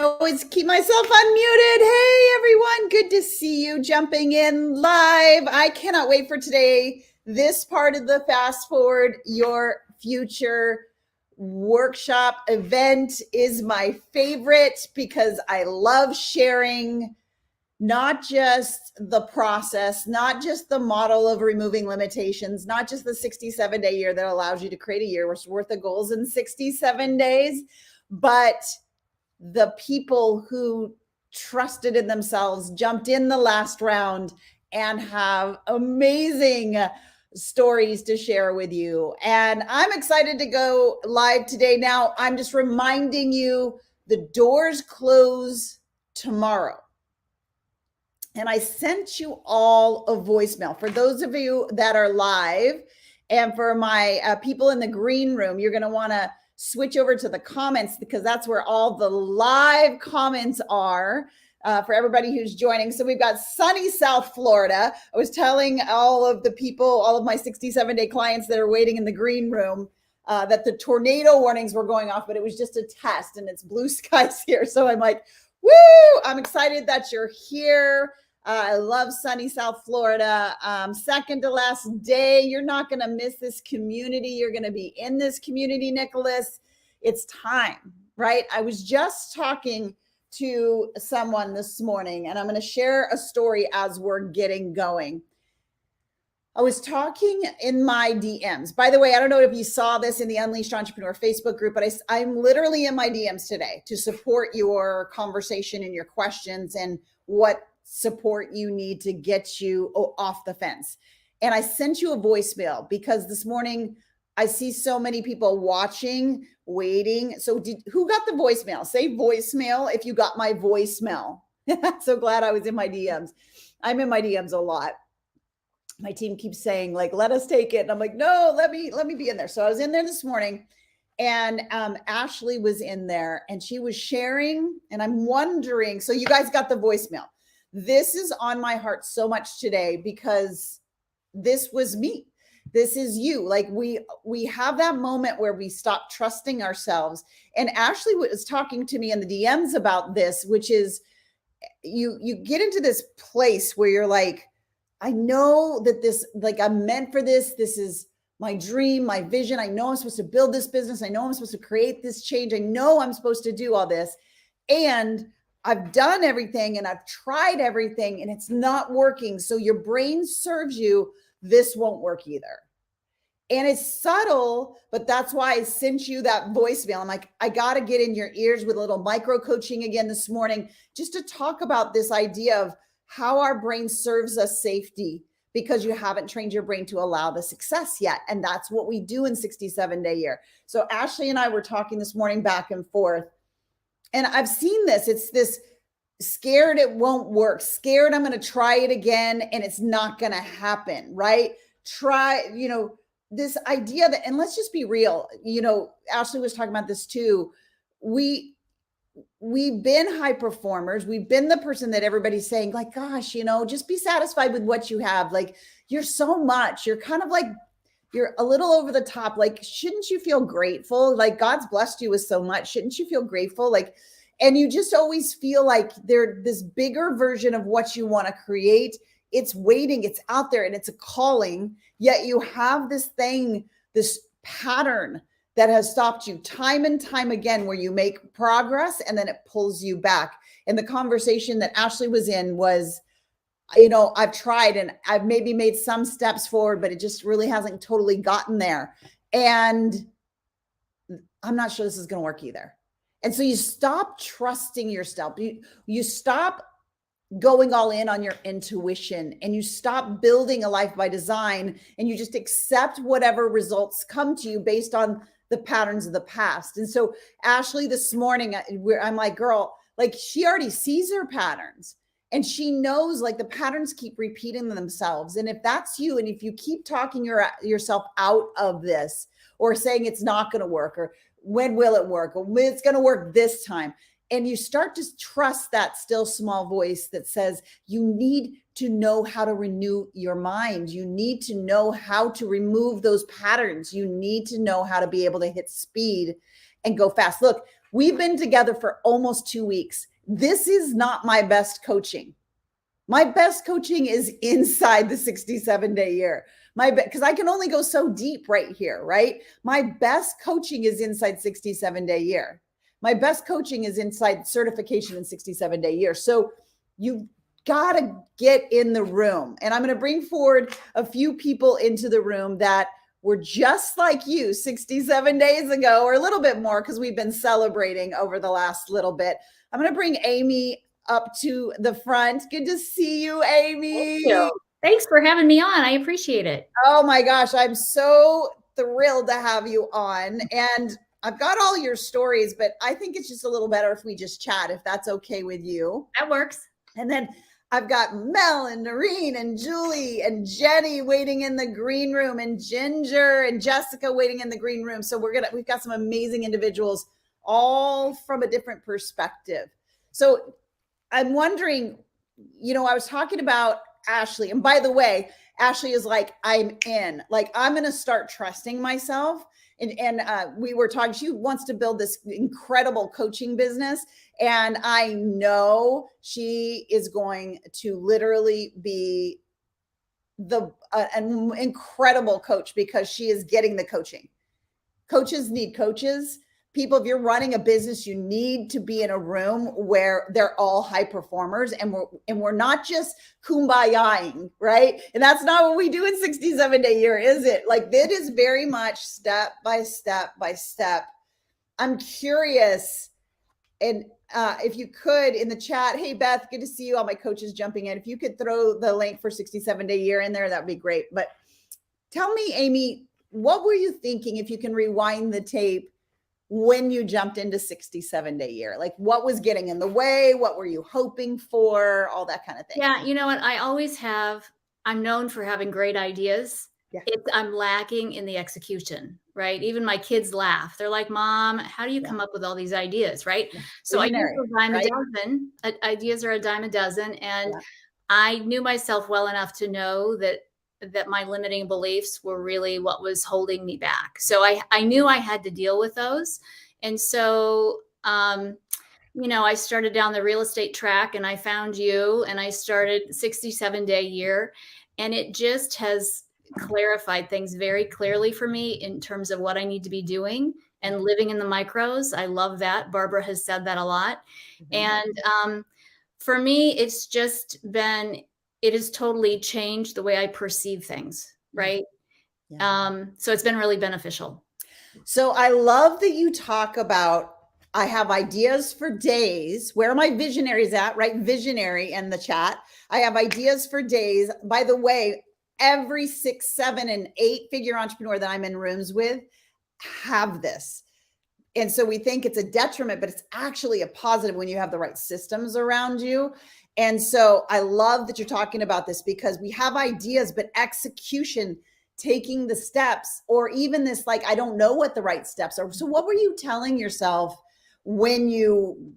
Always keep myself unmuted. Hey, everyone. Good to see you jumping in live. I cannot wait for today. This part of the Fast Forward Your Future workshop event is my favorite because I love sharing not just the process, not just the model of removing limitations, not just the 67-day year that allows you to create a year's worth of goals in 67 days, but the people who trusted in themselves, jumped in the last round, and have amazing stories to share with you. And I'm excited to go live today. Now, I'm just reminding you the doors close tomorrow. And I sent you all a voicemail. For those of you that are live, and for my people in the green room, you're going to want to switch over to the comments because that's where all the live comments are for everybody who's joining. So we've got sunny South Florida. I was telling all of the people, all of my 67-day clients that are waiting in the green room that the tornado warnings were going off, but it was just a test and it's blue skies here. So I'm like, woo, I'm excited that you're here. I love sunny South Florida. Second to last day. You're not going to miss this community. You're going to be in this community, Nicholas. It's time, right? I was just talking to someone this morning, and I'm going to share a story as we're getting going. I was talking in my DMs. By the way, I don't know if you saw this in the Unleashed Entrepreneur Facebook group, but I'm literally in my DMs today to support your conversation and your questions and what support you need to get you off the fence. And I sent you a voicemail because this morning I see so many people watching, waiting. So who got the voicemail? Say voicemail if you got my voicemail. So glad I was in my DMs. I'm in my DMs a lot. My team keeps saying, like, let us take it. And I'm like, no, let me be in there. So I was in there this morning, and Ashley was in there and she was sharing, and I'm wondering, so you guys got the voicemail. This is on my heart so much today because this was me. This is you. Like we have that moment where we stop trusting ourselves. And Ashley was talking to me in the DMs about this, which is you get into this place where you're like, I know that this, like, I'm meant for this. This is my dream, my vision. I know I'm supposed to build this business. I know I'm supposed to create this change. I know I'm supposed to do all this. And I've done everything and I've tried everything and it's not working. So your brain serves you, this won't work either. And it's subtle, but that's why I sent you that voicemail. I'm like, I got to get in your ears with a little micro coaching again this morning, just to talk about this idea of how our brain serves us safety because you haven't trained your brain to allow the success yet. And that's what we do in 67-day year. So Ashley and I were talking this morning back and forth. And I've seen this. It's this scared it won't work, scared I'm going to try it again and it's not going to happen, right? This idea that, and let's just be real, Ashley was talking about this too. We've been high performers. We've been the person that everybody's saying, like, gosh, just be satisfied with what you have. Like, you're so much, you're kind of like, you're a little over the top. Like, shouldn't you feel grateful? Like, God's blessed you with so much. Shouldn't you feel grateful? Like, and you just always feel like they're this bigger version of what you want to create. It's waiting, it's out there, and it's a calling. Yet you have this thing, this pattern that has stopped you time and time again, where you make progress and then it pulls you back. And the conversation that Ashley was in was, I've tried and I've maybe made some steps forward, but it just really hasn't totally gotten there. And I'm not sure this is going to work either. And so you stop trusting yourself. You stop going all in on your intuition, and you stop building a life by design, and you just accept whatever results come to you based on the patterns of the past. And so Ashley this morning, I'm like, girl, like, she already sees her patterns and she knows, like, the patterns keep repeating themselves. And if that's you, and if you keep talking yourself out of this, or saying it's not going to work, or when will it work, or it's going to work this time, and you start to trust that still small voice that says you need to know how to renew your mind. You need to know how to remove those patterns. You need to know how to be able to hit speed and go fast. Look, We've been together for almost 2 weeks. This is not my best coaching. My best coaching is inside the 67-day year. Because I can only go so deep right here, right? My best coaching is inside 67-day year. My best coaching is inside certification in 67-day year. So you got to get in the room. And I'm going to bring forward a few people into the room that were just like you 67 days ago, or a little bit more, because we've been celebrating over the last little bit. I'm going to bring Amy up to the front. Good to see you, Amy. Thank you. Thanks for having me on. I appreciate it. Oh my gosh, I'm so thrilled to have you on. And I've got all your stories, but I think it's just a little better if we just chat, if that's okay with you. That works. And then I've got Mel and Noreen and Julie and Jenny waiting in the green room, and Ginger and Jessica waiting in the green room. So we've got some amazing individuals, all from a different perspective. So I'm wondering, I was talking about Ashley, and by the way, Ashley is like, I'm in, like, I'm going to start trusting myself. And we were talking, she wants to build this incredible coaching business. And I know she is going to literally be an incredible coach, because she is getting the coaching. Coaches need coaches. People, if you're running a business, you need to be in a room where they're all high performers, and we're not just kumbayaing, right? And that's not what we do in 67-day year, is it? Like, that is very much step by step by step. I'm curious, and if you could, in the chat, hey Beth, good to see you. All my coaches jumping in. If you could throw the link for 67-day year in there, that'd be great. But tell me, Amy, what were you thinking, if you can rewind the tape, when you jumped into 67-day year? Like, what was getting in the way? What were you hoping for? All that kind of thing. Yeah, you know what? I'm known for having great ideas. Yeah. I'm lacking in the execution, right? Even my kids laugh. They're like, Mom, how do you come up with all these ideas, right? Yeah. So Visionary, ideas are a dime a dozen. Ideas are a dime a dozen. And I knew myself well enough to know that my limiting beliefs were really what was holding me back. So I knew I had to deal with those. And so, I started down the real estate track, and I found you, and I started 67-day year, and it just has clarified things very clearly for me in terms of what I need to be doing and living in the micros. I love that. Barbara has said that a lot. Mm-hmm. And for me, it has totally changed the way I perceive things, right? Yeah. So it's been really beneficial. So I love that you talk about, I have ideas for days. Where are my visionaries at? Right? Visionary in the chat. I have ideas for days. By the way, every 6, 7, and 8-figure entrepreneur that I'm in rooms with have this. And so we think it's a detriment, but it's actually a positive when you have the right systems around you. And so I love that you're talking about this, because we have ideas, but execution, taking the steps, or even this, like, I don't know what the right steps are. So what were you telling yourself when you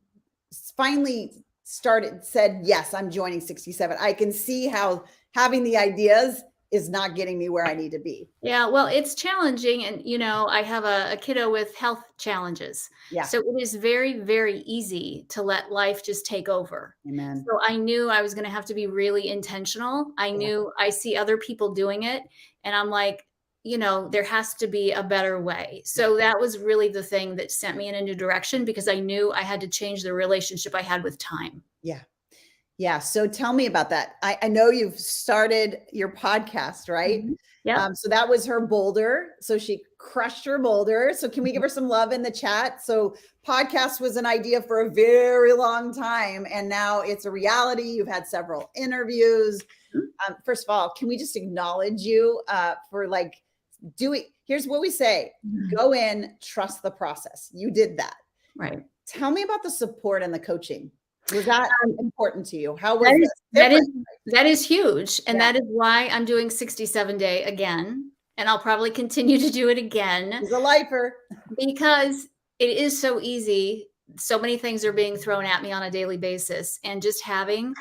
finally said, yes, I'm joining 67? I can see how having the ideas is not getting me where I need to be. Yeah, well, it's challenging. And, I have a kiddo with health challenges. Yeah. So it is very, very easy to let life just take over. Amen. So I knew I was going to have to be really intentional. I knew I see other people doing it, and I'm like, there has to be a better way. So that was really the thing that sent me in a new direction, because I knew I had to change the relationship I had with time. Yeah. Yeah. So tell me about that. I know you've started your podcast, right? Mm-hmm. Yeah. So that was her boulder. So she crushed her boulder. So can we give her some love in the chat? So podcast was an idea for a very long time, and now it's a reality. You've had several interviews. Mm-hmm. First of all, can we just acknowledge you for here's what we say. Mm-hmm. Go in, trust the process. You did that. Right. Tell me about the support and the coaching. Was that important to you? How was that is huge. And that is why I'm doing 67-day again. And I'll probably continue to do it again. She's a lifer. Because it is so easy. So many things are being thrown at me on a daily basis. And just having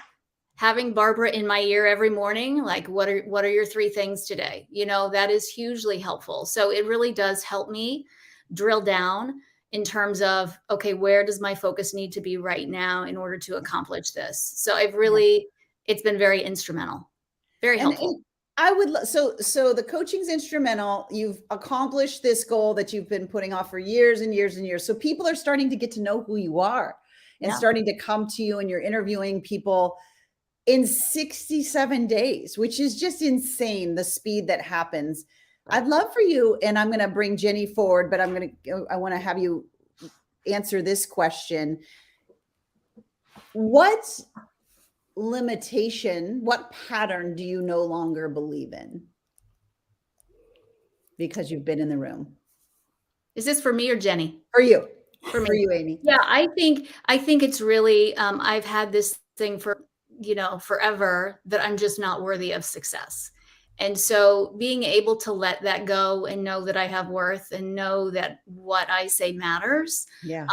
Barbara in my ear every morning, like, what are your 3 things today? That is hugely helpful. So it really does help me drill down in terms of, okay, where does my focus need to be right now in order to accomplish this? So it's been very instrumental, very helpful. And I would so the coaching's instrumental. You've accomplished this goal that you've been putting off for years and years and years. So people are starting to get to know who you are and starting to come to you, and you're interviewing people in 67 days, which is just insane, the speed that happens. I'd love for you, and I'm going to bring Jenny forward, but I want to have you answer this question. What limitation, what pattern do you no longer believe in? Because you've been in the room. Is this for me or Jenny? For you. For me. For you, Amy. Yeah, I think it's really, I've had this thing for, forever, that I'm just not worthy of success. And so being able to let that go and know that I have worth and know that what I say matters. Yeah.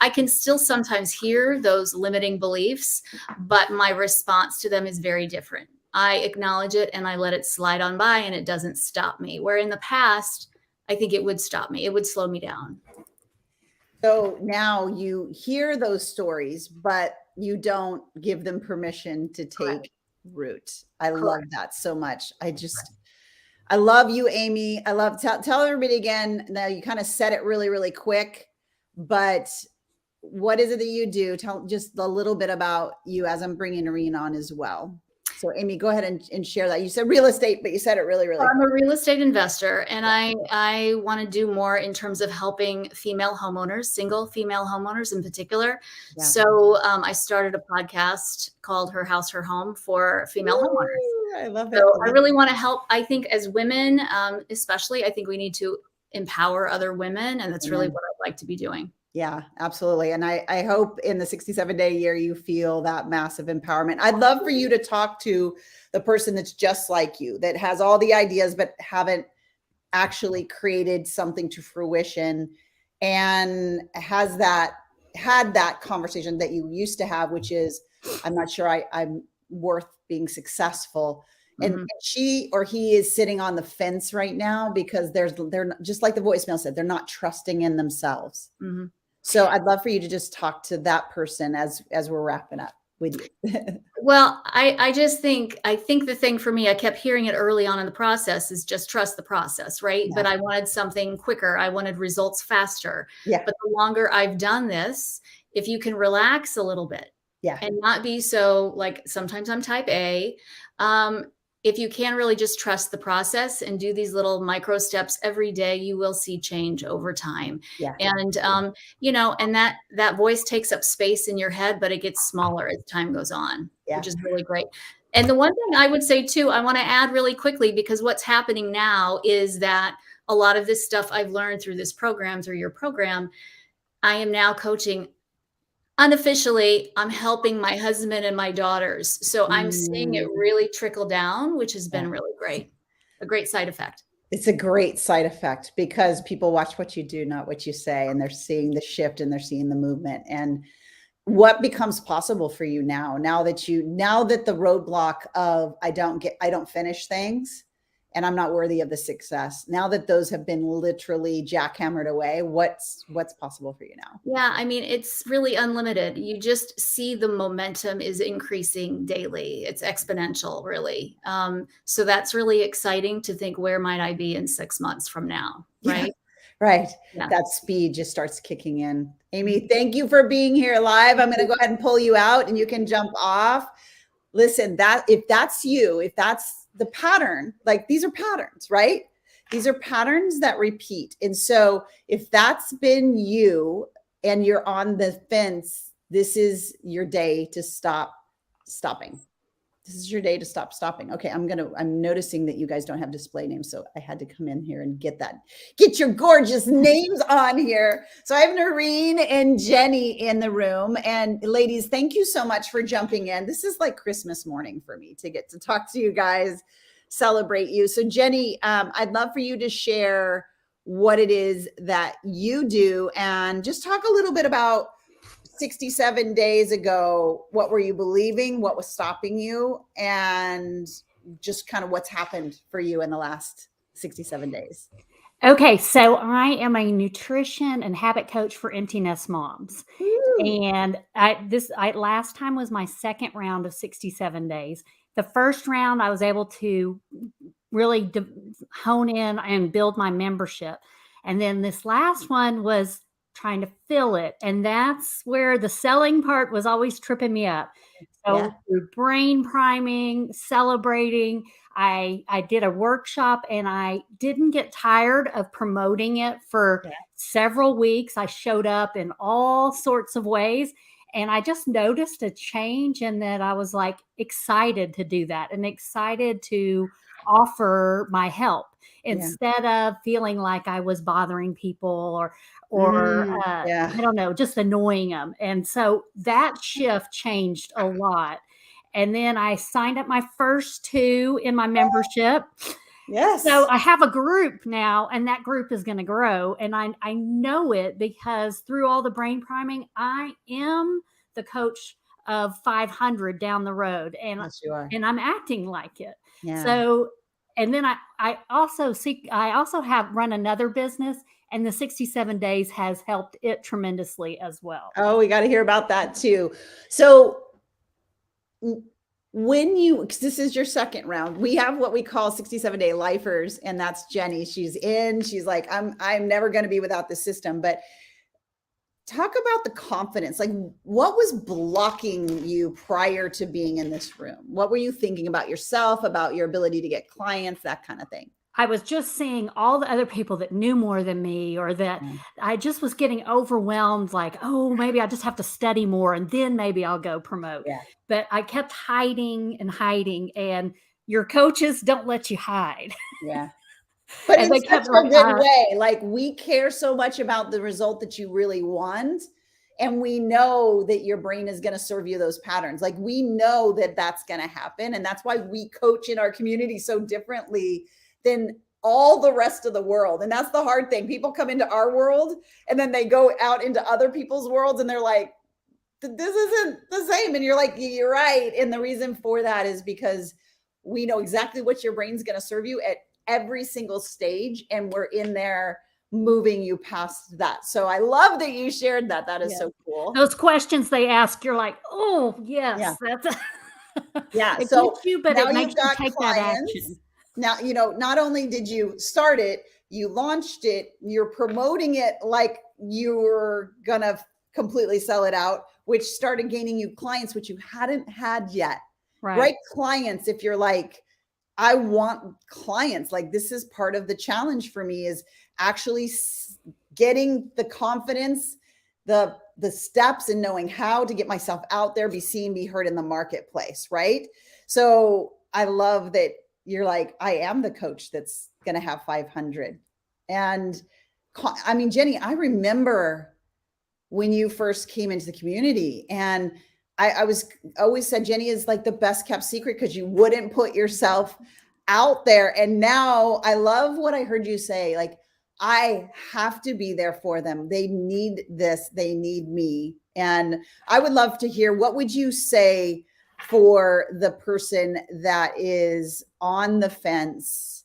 I can still sometimes hear those limiting beliefs, but my response to them is very different. I acknowledge it and I let it slide on by, and it doesn't stop me. Where in the past, I think it would stop me. It would slow me down. So now you hear those stories, but you don't give them permission to take root. I love that so much. I love you, Amy. I love, tell everybody again. Now you kind of said it really, really quick, but what is it that you do? Tell just a little bit about you as I'm bringing Irene on as well. So Amy, go ahead and share that. You said real estate, but you said it really, really. I'm a real estate investor, and I want to do more in terms of helping female homeowners, single female homeowners in particular. Yeah. So I started a podcast called Her House, Her Home for female homeowners. I love it. So I really want to help. I think as women, especially, I think we need to empower other women, and that's really what I'd like to be doing. Yeah, absolutely. And I hope in the 67-day year, you feel that massive empowerment. I'd love for you to talk to the person that's just like you, that has all the ideas, but haven't actually created something to fruition, and had that conversation that you used to have, which is, I'm not sure I'm worth being successful. And she or he is sitting on the fence right now because they're just like the voicemail said, they're not trusting in themselves. Mm-hmm. So I'd love for you to just talk to that person as we're wrapping up with you. Well, I think the thing for me, I kept hearing it early on in the process, is just trust the process, right? Yeah. But I wanted something quicker. I wanted results faster. Yeah. But the longer I've done this, if you can relax a little bit, and not be so, like, sometimes I'm type A, if you can really just trust the process and do these little micro steps every day, you will see change over time. Yeah. And, and that voice takes up space in your head, but it gets smaller as time goes on, which is really great. And the one thing I would say too, I want to add really quickly, because what's happening now is that a lot of this stuff I've learned through this program, through your program, I am now coaching. Unofficially, I'm helping my husband and my daughters. So I'm seeing it really trickle down, which has been really great. A great side effect. It's a great side effect because people watch what you do, not what you say, and they're seeing the shift and they're seeing the movement. And what becomes possible for you now that the roadblock of I don't finish things and I'm not worthy of the success, now that those have been literally jackhammered away, what's possible for you now? Yeah, I mean, it's really unlimited. You just see the momentum is increasing daily. It's exponential, really. So that's really exciting to think, where might I be in 6 months from now, right? Yeah. Right. Yeah. That speed just starts kicking in. Amy, thank you for being here live. I'm going to go ahead and pull you out and you can jump off. Listen, if that's you, if that's the pattern, like, these are patterns, right? These are patterns that repeat. And so if that's been you and you're on the fence, this is your day to stop stopping. This is your day to stop stopping. Okay, I'm noticing that you guys don't have display names, so I had to come in here and get your gorgeous names on here. So I have Noreen and Jenny in the room. And ladies, thank you so much for jumping in. This is like Christmas morning for me to get to talk to you guys, celebrate you. So Jenny, I'd love for you to share what it is that you do and just talk a little bit about 67 days ago. What were you believing? What was stopping you? And just kind of what's happened for you in the last 67 days. Okay, so I am a nutrition and habit coach for empty nest moms. Ooh, And I last time was my second round of 67 days. The first round I was able to really hone in and build my membership. And then this last one was trying to fill it. And that's where the selling part was always tripping me up. yeah. So through brain priming, celebrating, I did a workshop and I didn't get tired of promoting it for Yeah. several weeks. I showed up in all sorts of ways and I just noticed a change in that I was like excited to do that and excited to offer my help Yeah. instead of feeling like I was bothering people or Yeah. I don't know, just annoying them. And so that shift changed a lot. And then I signed up my first two in my membership. So Yes. I have a group now, and that group is going to grow. And I know it because through all the brain priming, I am the coach of 500 down the road, Yes, you are. and I'm acting like it. Yeah. So, and then I also have run another business, and the 67 days has helped it tremendously as well. Oh, we got to hear about that too. So when you, because this is your second round, we have what we call 67-day lifers, and that's Jenny. She's like, I'm never going to be without the system. But talk about the confidence. Like, what was blocking you prior to being in this room? What were you thinking about yourself, about your ability to get clients, that kind of thing? I was just seeing all the other people that knew more than me, or that Yeah. I just was getting overwhelmed, like, oh, maybe I just have to study more and then maybe I'll go promote. Yeah. But I kept hiding and hiding, and your coaches don't let you hide. Yeah. But And in they such kept a like, good way. Like, we care so much about the result that you really want. And we know that your brain is going to serve you those patterns. Like, we know that that's going to happen. And that's why we coach in our community so differently than all the rest of the world. And that's the hard thing. People come into our world and then they go out into other people's worlds and they're like, this isn't the same. And you're like, you're right. And the reason for that is because we know exactly what your brain's going to serve you at every single stage. And we're in there moving you past that. So I love that you shared that. That is yeah, so cool. those questions they ask, you're like, oh, Yeah. yes, that's Yeah. it So gets you, but now it makes you've you got take that clients. action. Now, not only did you start it, you launched it, you're promoting it like you were going to completely sell it out, which started gaining you clients, which you hadn't had yet. Right? Clients, if you're like, I want clients, like, this is part of the challenge for me, is actually getting the confidence, the steps, and knowing how to get myself out there, be seen, be heard in the marketplace. Right. So I love that you're like, I am the coach that's going to have 500. And I mean, Jenny, I remember when you first came into the community, and I was always said Jenny is like the best kept secret because you wouldn't put yourself out there. And now I love what I heard you say, like, I have to be there for them. They need this. They need me. And I would love to hear, what would you say for the person that is on the fence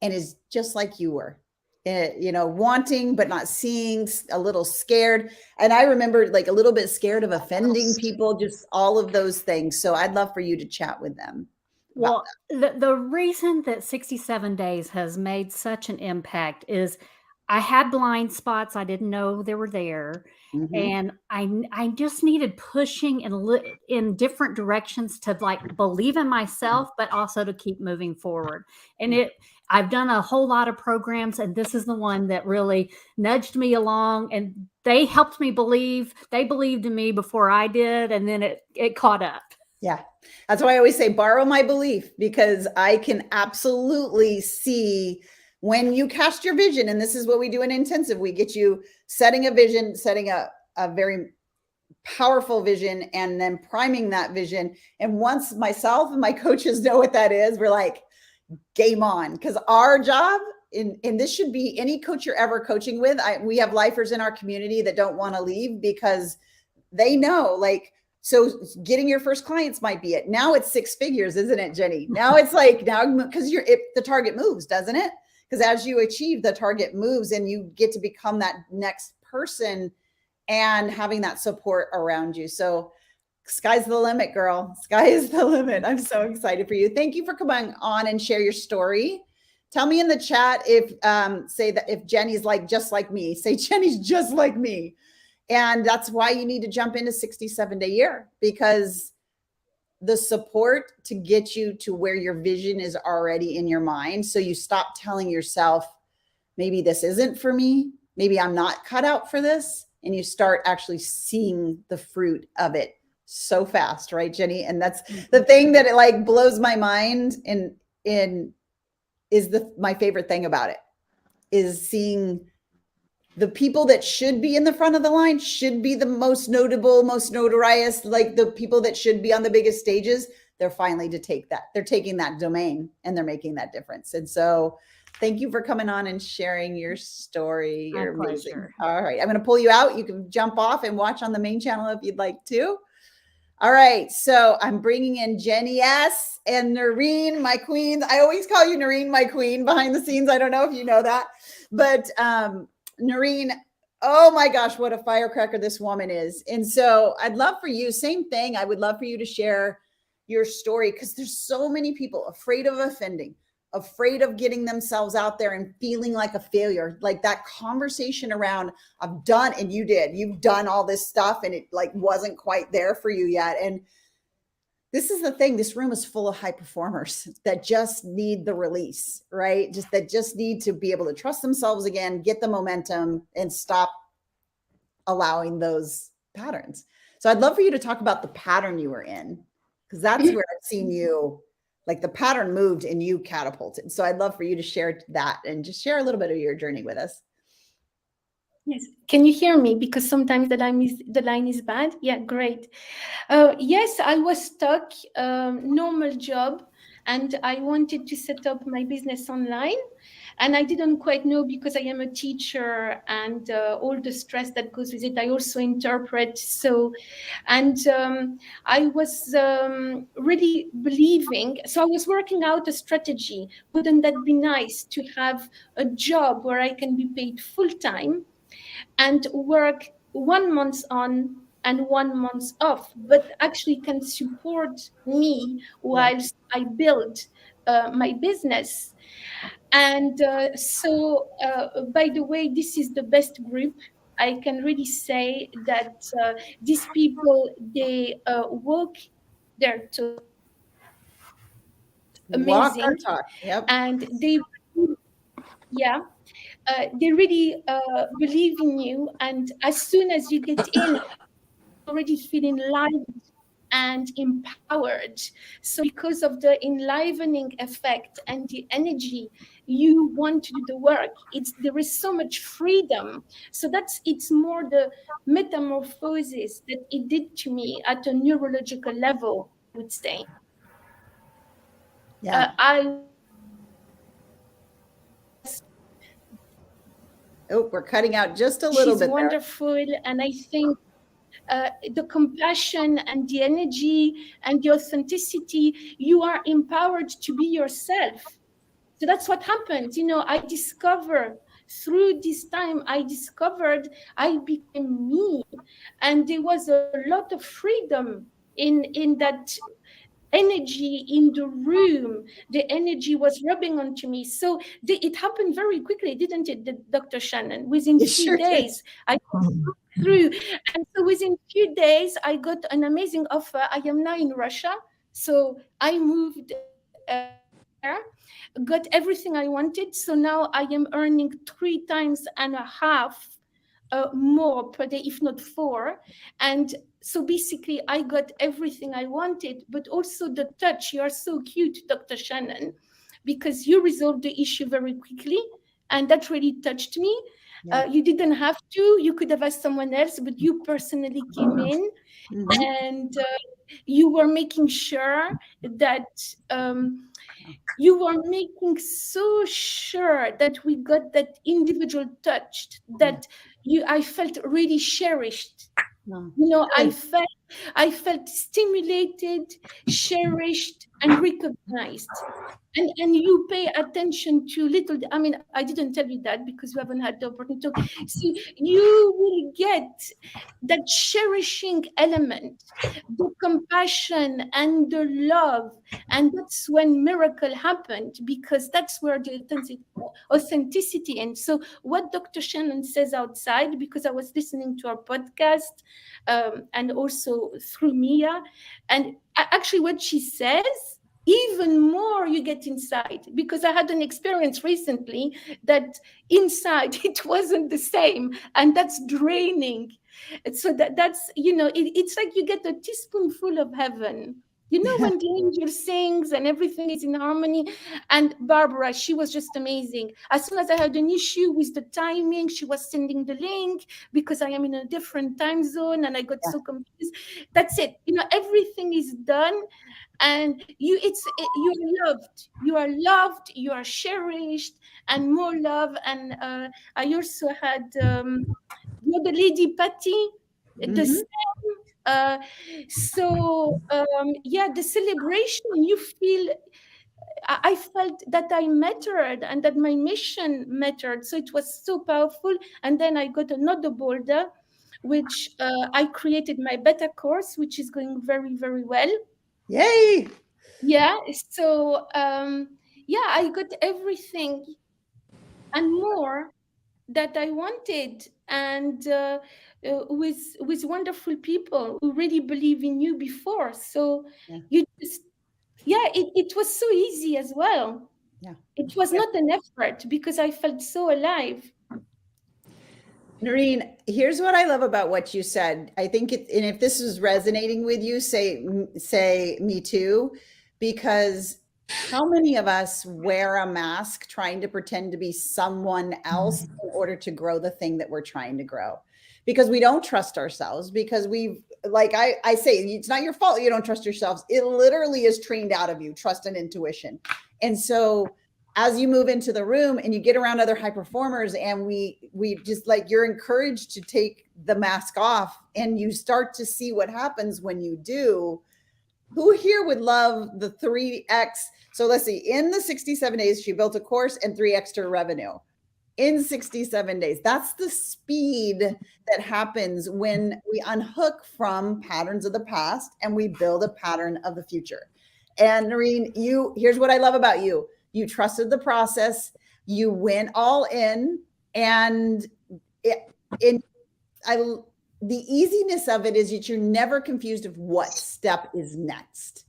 and is just like you were, wanting but not seeing, a little scared? And I remember, like, a little bit scared of offending people, just all of those things. So I'd love for you to chat with them. Well, the reason that 67 days has made such an impact is I had blind spots. I didn't know they were there. Mm-hmm. And I just needed pushing in different directions to like believe in myself, but also to keep moving forward. And I've done a whole lot of programs, and this is the one that really nudged me along, and they helped me believe. They believed in me before I did, and then it caught up. Yeah. That's why I always say, borrow my belief, because I can absolutely see when you cast your vision. And this is what we do in intensive. We get you setting a vision, setting a very powerful vision, and then priming that vision. And once myself and my coaches know what that is, we're like, game on. Because our job, and this should be any coach you're ever coaching with. We have lifers in our community that don't want to leave because they know, like, so getting your first clients might be it. Now it's 6 figures, isn't it, Jenny? Now it's like, now, because the target moves, doesn't it? because as you achieve, the target moves and you get to become that next person and having that support around you. So sky's the limit, girl. Sky is the limit. I'm so excited for you. Thank you for coming on and share your story. Tell me in the chat if say that if Jenny's like just like me. Say Jenny's just like me. And that's why you need to jump into 67-day year, because the support to get you to where your vision is already in your mind. So you stop telling yourself, maybe this isn't for me. Maybe I'm not cut out for this. And you start actually seeing the fruit of it so fast, right, Jenny? And that's the thing that it like blows my mind and is my favorite thing about it, is seeing the people that should be in the front of the line, should be the most notable, most notorious, like the people that should be on the biggest stages. They're finally they're taking that domain and they're making that difference. And so thank you for coming on and sharing your story. You're amazing. Pleasure. All right. I'm going to pull you out. You can jump off and watch on the main channel if you'd like to. All right, so I'm bringing in Jenny S. and Noreen, my queen. I always call you Noreen, my queen, behind the scenes. I don't know if you know that, but Noreen, oh my gosh, what a firecracker this woman is. And so I'd love for you, same thing. I would love for you to share your story, because there's so many people afraid of offending, afraid of getting themselves out there and feeling like a failure. Like that conversation around, I've done, and you've done all this stuff and it like wasn't quite there for you yet. And this is the thing, this room is full of high performers that just need the release, right? That just need to be able to trust themselves again, get the momentum and stop allowing those patterns. So I'd love for you to talk about the pattern you were in, because that's where I've seen you, like the pattern moved and you catapulted. So I'd love for you to share that and just share a little bit of your journey with us. Yes. Can you hear me? Because sometimes the line is bad. Yeah, great. Yes, I was stuck, normal job, and I wanted to set up my business online. And I didn't quite know, because I am a teacher and all the stress that goes with it. I also interpret. I was really believing. So I was working out a strategy. Wouldn't that be nice to have a job where I can be paid full time and work 1 month on and 1 month off, but actually can support me whilst I build my business. And by the way, this is the best group. I can really say that these people, they walk their talk. Amazing. Walk our talk. Yep. And they really believe in you. And as soon as you get in, already feeling light and empowered. So because of the enlivening effect and the energy, you want to do the work. There is so much freedom. So it's more the metamorphosis that it did to me at a neurological level, I would say. Yeah. We're cutting out just a little bit. She's wonderful. And I think the compassion and the energy and the authenticity, you are empowered to be yourself. So that's what happened. I discovered through this time, I became me. And there was a lot of freedom in that energy in the room. The energy was rubbing onto me. So it happened very quickly, didn't it, Dr. Shannon? Within a few days, I got through. And so within a few days, I got an amazing offer. I am now in Russia. So I moved there, got everything I wanted. So now I am earning 3.5 times more per day, if not 4. And so basically, I got everything I wanted, but also the touch. You are so cute, Dr. Shannon, because you resolved the issue very quickly. And that really touched me. Yeah. You didn't have to. You could have asked someone else, but you personally came in and you were making sure that you were making so sure that we got that individual touch, that I felt really cherished. I felt stimulated, cherished, and recognized. And you pay attention to little, I mean, I didn't tell you that because you haven't had the opportunity to talk. So you will get that cherishing element, the compassion and the love. And that's when miracle happened, because that's where the authenticity. And so what Dr. Shannon says outside, because I was listening to our podcast and also through Mia, and actually what she says, even more you get inside, because I had an experience recently that inside it wasn't the same, and that's draining. So that's, you know, it's like you get a teaspoonful of heaven, you know, when the angel sings and everything is in harmony. And Barbara, she was just amazing. As soon as I had an issue with the timing, she was sending the link, because I am in a different time zone and I got so confused. That's it, you know, everything is done. And you are loved, you are cherished, and more love. And I also had the other lady, Patty, the same. Yeah, the celebration, you feel, I felt that I mattered and that my mission mattered. So it was so powerful. And then I got another boulder, which I created my beta course, which is going very, very well. Yay! Yeah. So yeah, I got everything and more that I wanted, and with wonderful people who really believe in you before. So you just, yeah, it was so easy as well. Yeah. It was not an effort, because I felt so alive. Noreen, here's what I love about what you said. I think and if this is resonating with you, say me too, because how many of us wear a mask trying to pretend to be someone else in order to grow the thing that we're trying to grow? Because we don't trust ourselves, because we've, like I say, it's not your fault you don't trust yourselves. It literally is trained out of you, trust and intuition. And so as you move into the room and you get around other high performers, and we just, like, you're encouraged to take the mask off, and you start to see what happens when you do. Who here would love the 3x? So let's see, in the 67 days, she built a course and 3x her revenue in 67 days. That's the speed that happens when we unhook from patterns of the past and we build a pattern of the future. And Noreen, here's what I love about you. You trusted the process, you went all in, and the easiness of it is that you're never confused of what step is next.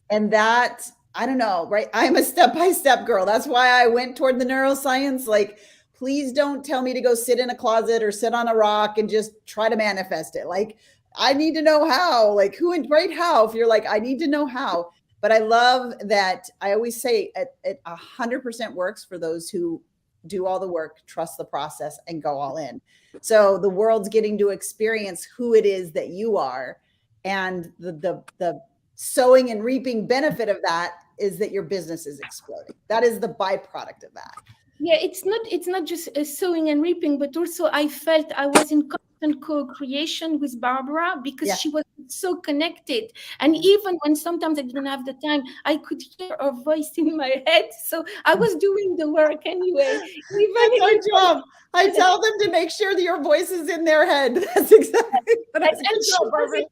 And that, I don't know, right? I'm a step-by-step girl. That's why I went toward the neuroscience. Like, please don't tell me to go sit in a closet or sit on a rock and just try to manifest it. Like, I need to know how, like who and right how, if you're like, I need to know how. But I love that. I always say it 100% works for those who do all the work, trust the process, and go all in. So the world's getting to experience who it is that you are. And the sowing and reaping benefit of that is that your business is exploding. That is the byproduct of that. Yeah, it's not just sowing and reaping, but also I felt I was in constant co-creation with Barbara, because she was so connected. And even when sometimes I didn't have the time, I could hear her voice in my head. So I was doing the work anyway. That's my job. I tell them to make sure that your voice is in their head. That's exactly what I do, Barbara.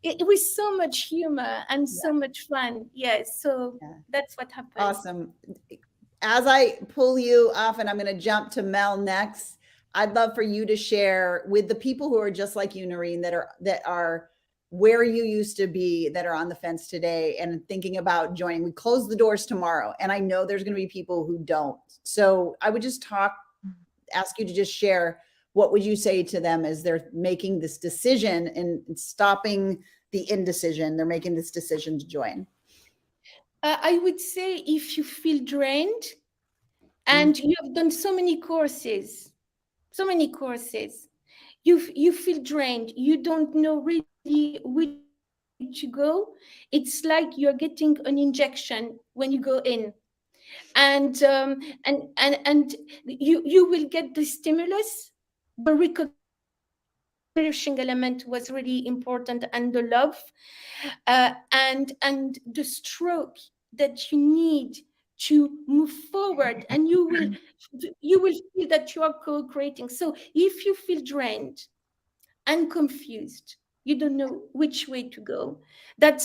It was so much humor and so much fun. Yeah, so that's what happened. Awesome. As I pull you off, and I'm going to jump to Mel next, I'd love for you to share with the people who are just like you, Noreen, that are where you used to be, that are on the fence today and thinking about joining. We close the doors tomorrow, and I know there's going to be people who don't. So I would just ask you to just share, what would you say to them as they're making this decision and stopping the indecision? They're making this decision to join. I would say, if you feel drained and you have done so many courses, you feel drained, you don't know really where to go. It's like you're getting an injection when you go in, and you will get the stimulus. The recognition element was really important, and the love, and the stroke that you need to move forward, and you will feel that you are co-creating. So if you feel drained and confused, you don't know which way to go, that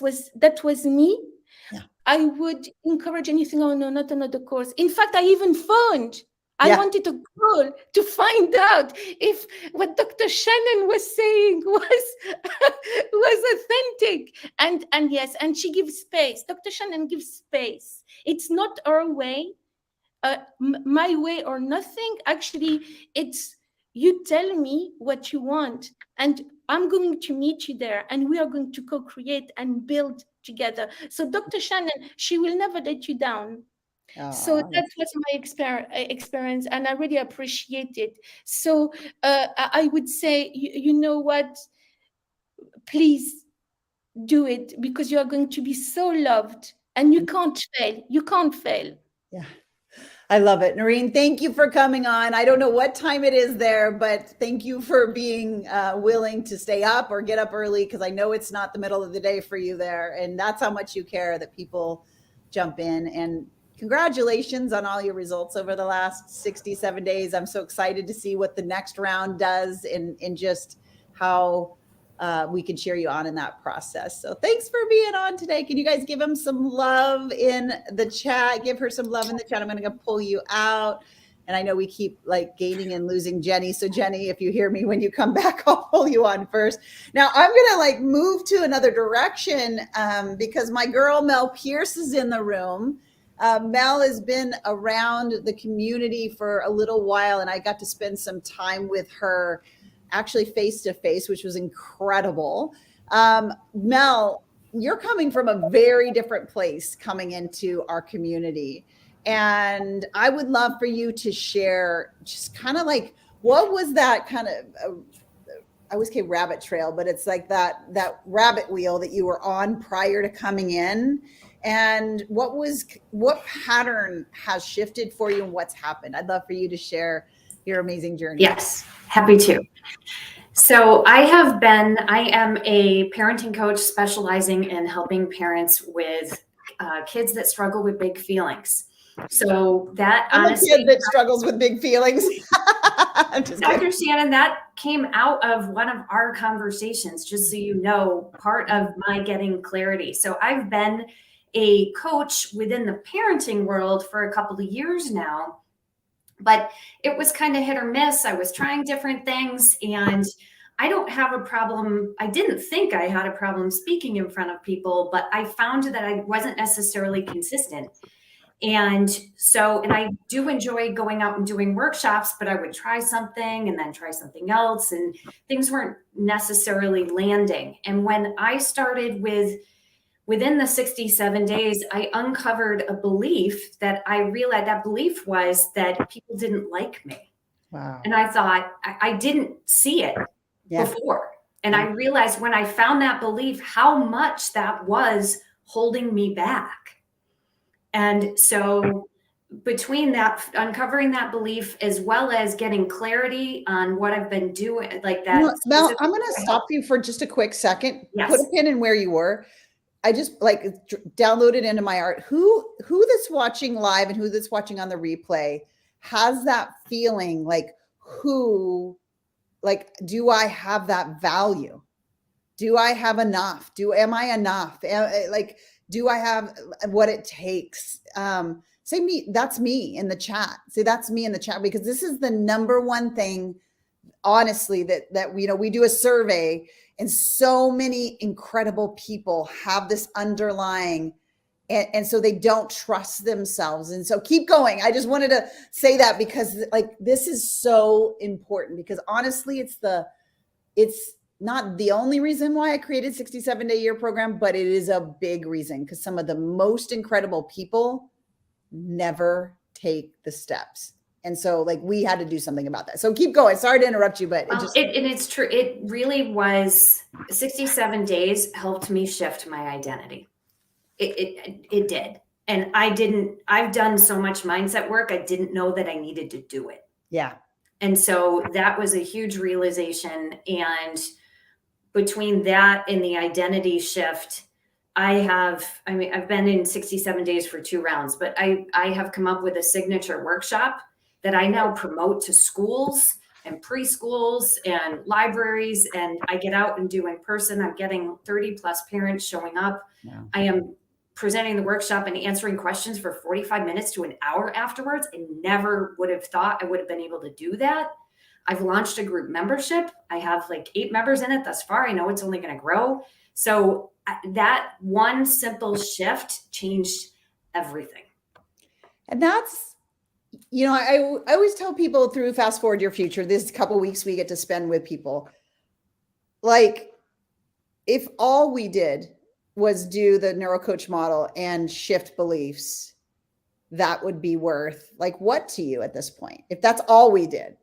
was me. Yeah. I would encourage anything. Oh no, not another course. In fact, I even phoned. I Yeah. wanted to call to find out if what Dr. Shannon was saying was authentic. And yes, and she gives space. Dr. Shannon gives space. It's not our way, my way or nothing. Actually, it's you tell me what you want, and I'm going to meet you there, and we are going to co-create and build together. So Dr. Shannon, she will never let you down. So that was my experience, and I really appreciate it. So I would say, you know what? Please do it, because you are going to be so loved, and you can't fail. You can't fail. Yeah. I love it. Noreen, thank you for coming on. I don't know what time it is there, but thank you for being willing to stay up or get up early, because I know it's not the middle of the day for you there. And that's how much you care that people jump in. And congratulations on all your results over the last 67 days. I'm so excited to see what the next round does and just how we can cheer you on in that process. So thanks for being on today. Can you guys give him some love in the chat? Give her some love in the chat. I'm going to pull you out. And I know we keep like gaining and losing Jenny. So Jenny, if you hear me when you come back, I'll pull you on first. Now I'm going to like move to another direction because my girl Mel Pierce is in the room. Mel has been around the community for a little while, and I got to spend some time with her actually face to face, which was incredible. Mel, you're coming from a very different place coming into our community. And I would love for you to share just kind of like, what was that kind of, I always say rabbit trail, but it's like that rabbit wheel that you were on prior to coming in. And what pattern has shifted for you and what's happened? I'd love for you to share your amazing journey. Yes, happy to. So I am a parenting coach specializing in helping parents with kids that struggle with big feelings. So that I'm honestly, a kid that struggles with big feelings. I'm just Dr. kidding. Shannon, that came out of one of our conversations, just so you know, part of my getting clarity. So I've been a coach within the parenting world for a couple of years now, but it was kind of hit or miss. I was trying different things, and I don't have a problem. I didn't think I had a problem speaking in front of people, but I found that I wasn't necessarily consistent. And I do enjoy going out and doing workshops, but I would try something and then try something else, and things weren't necessarily landing. And when I started within the 67 days, I uncovered a belief that I realized that belief was that people didn't like me. Wow. And I thought I didn't see it before. And I realized when I found that belief, how much that was holding me back. And so between that, uncovering that belief, as well as getting clarity on what I've been doing, like that. You know, Mel, I'm going to stop you for just a quick second. Yes. Put a pin in where you were. I just like downloaded into my art. Who that's watching live and who that's watching on the replay has that feeling like, do I have that value? Do I have enough? Am I enough? Do I have what it takes? Say me, that's me in the chat. Say that's me in the chat, because this is the number one thing, honestly, that we do a survey, and so many incredible people have this underlying, and so they don't trust themselves. And so keep going. I just wanted to say that because like this is so important, because honestly, it's not the only reason why I created 67-day year program, but it is a big reason, because some of the most incredible people never take the steps. And so like we had to do something about that. So keep going. Sorry to interrupt you, but it's true. It really was 67 days helped me shift my identity. It did. And I've done so much mindset work. I didn't know that I needed to do it. Yeah. And so that was a huge realization. And between that and the identity shift, I've been in 67 days for 2 rounds, but I have come up with a signature workshop that I now promote to schools and preschools and libraries. And I get out and do in person. I'm getting 30 plus parents showing up. Wow. I am presenting the workshop and answering questions for 45 minutes to an hour afterwards. I never would have thought I would have been able to do that. I've launched a group membership. I have like 8 members in it thus far. I know it's only going to grow. So that one simple shift changed everything. And that's, you know, I always tell people through Fast Forward Your Future, this couple weeks we get to spend with people, like, if all we did was do the neurocoach model and shift beliefs, that would be worth like what to you at this point? If that's all we did,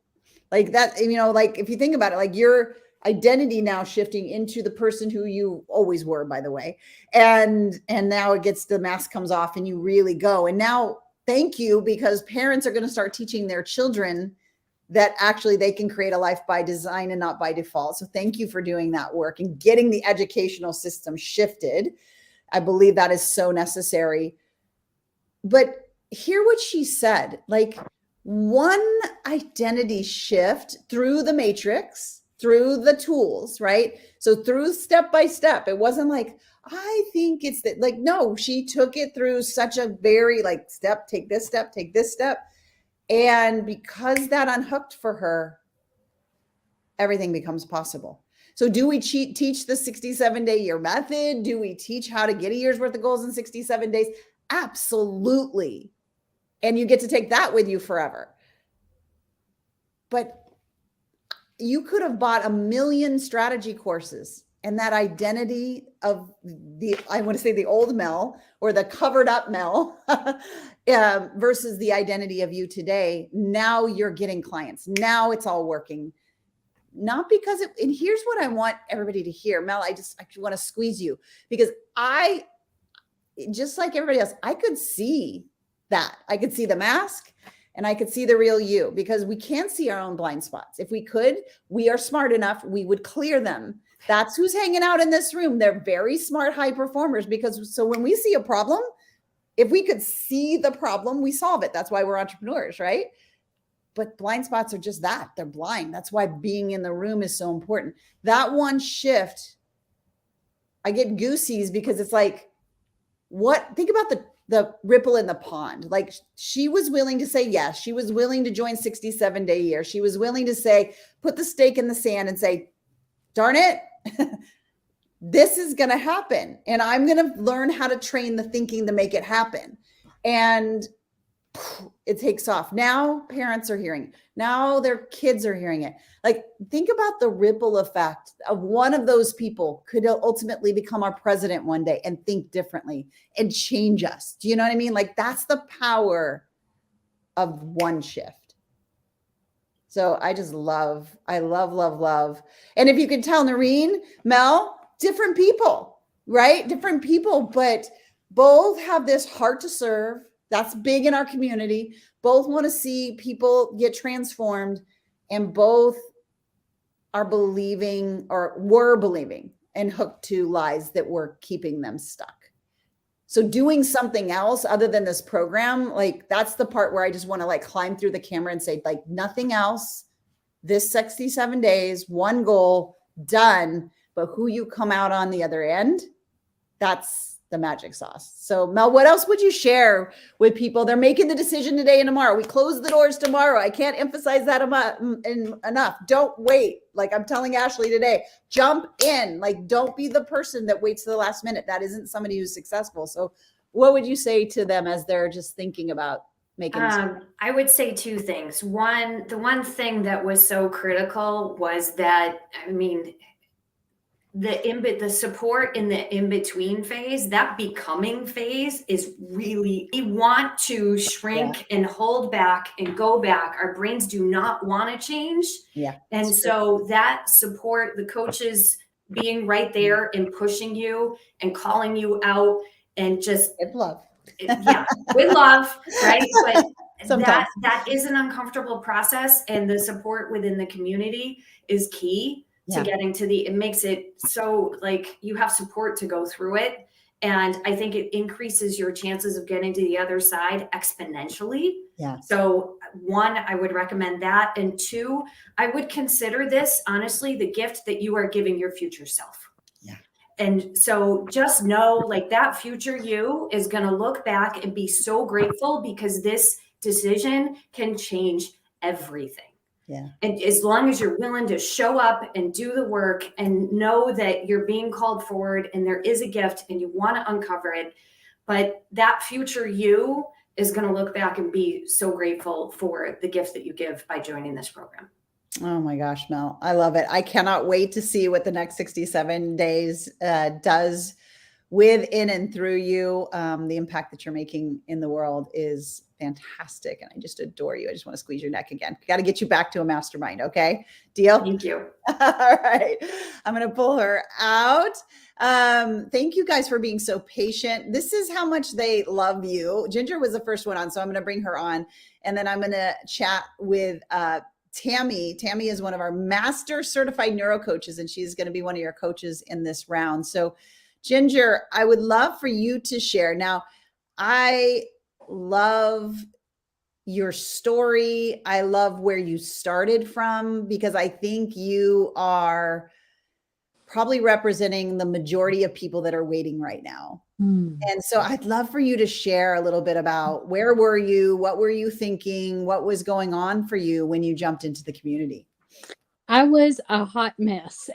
like that, you know, like if you think about it, like your identity now shifting into the person who you always were, by the way, and now it gets, the mask comes off and you really go. And now, thank you, because parents are going to start teaching their children that actually they can create a life by design and not by default. So thank you for doing that work and getting the educational system shifted. I believe that is so necessary. But hear what she said, like one identity shift through the matrix, through the tools, right? So through step by step, it wasn't like, I think it's that, like, no, she took it through such a very like step, take this step, take this step. And because that unhooked for her, everything becomes possible. So do we teach the 67-day year method? Do we teach how to get a year's worth of goals in 67 days? Absolutely. And you get to take that with you forever. But you could have bought 1 million strategy courses, and that identity of the, I want to say the old Mel or the covered up Mel versus the identity of you today. Now you're getting clients. Now it's all working. Not because it, and here's what I want everybody to hear. Mel, I want to squeeze you, because I, just like everybody else, I could see that. I could see the mask and I could see the real you, because we can't see our own blind spots. If we could, we are smart enough, we would clear them. That's who's hanging out in this room. They're very smart, high performers, because so when we see a problem, if we could see the problem, we solve it. That's why we're entrepreneurs, right? But blind spots are just that. They're blind. That's why being in the room is so important. That one shift, I get goosies, because it's like, what, think about the ripple in the pond. Like, she was willing to say yes. She was willing to join 67-day year. She was willing to say, put the stake in the sand and say, darn it, this is going to happen. And I'm going to learn how to train the thinking to make it happen. And it takes off. Now parents are hearing it. Now their kids are hearing it. Like, think about the ripple effect of one of those people could ultimately become our president one day and think differently and change us. Do you know what I mean? Like, that's the power of one shift. So I love. And if you can tell, Noreen, Mel, different people, right? Different people, but both have this heart to serve. That's big in our community. Both want to see people get transformed, and both are believing, or were believing, and hooked to lies that were keeping them stuck. So doing something else other than this program, like, that's the part where I just want to like climb through the camera and say, like, nothing else. This 67 days, one goal, done. But who you come out on the other end, that's the magic sauce. So Mel, what else would you share with people? They're making the decision today and tomorrow. We close the doors tomorrow. I can't emphasize that enough. Don't wait. Like I'm telling Ashley today, jump in. Like, don't be the person that waits to the last minute. That isn't somebody who's successful. So what would you say to them as they're just thinking about making I would say 2 things. One, the one thing that was so critical was that, I mean, the support in the in-between phase, that becoming phase is really, we want to shrink and hold back and go back. Our brains do not want to change. Yeah. And so that support, the coaches being right there and pushing you and calling you out and just with love. With love, right? But Sometimes. that is an uncomfortable process, and the support within the community is key to getting to it makes it so like you have support to go through it. And I think it increases your chances of getting to the other side exponentially. Yeah. So one, I would recommend that. And two, I would consider this, honestly, the gift that you are giving your future self. Yeah. And so just know, like, that future you is going to look back and be so grateful, because this decision can change everything. Yeah. And as long as you're willing to show up and do the work and know that you're being called forward and there is a gift and you want to uncover it, but that future you is going to look back and be so grateful for the gift that you give by joining this program. Oh my gosh, Mel, I love it. I cannot wait to see what the next 67 days does within and through you. The impact that you're making in the world is fantastic. And I just adore you. I just want to squeeze your neck again. Got to get you back to a mastermind. Okay. Deal? Thank you. All right. I'm going to pull her out. Thank you guys for being so patient. This is how much they love you. Ginger was the first one on, so I'm going to bring her on. And then I'm going to chat with Tammy. Tammy is one of our master certified neuro coaches, and she's going to be one of your coaches in this round. So Ginger, I would love for you to share. Now, I love your story. I love where you started from, because I think you are probably representing the majority of people that are waiting right now. And so I'd love for you to share a little bit about where were you? What were you thinking? What was going on for you when you jumped into the community? I was a hot mess.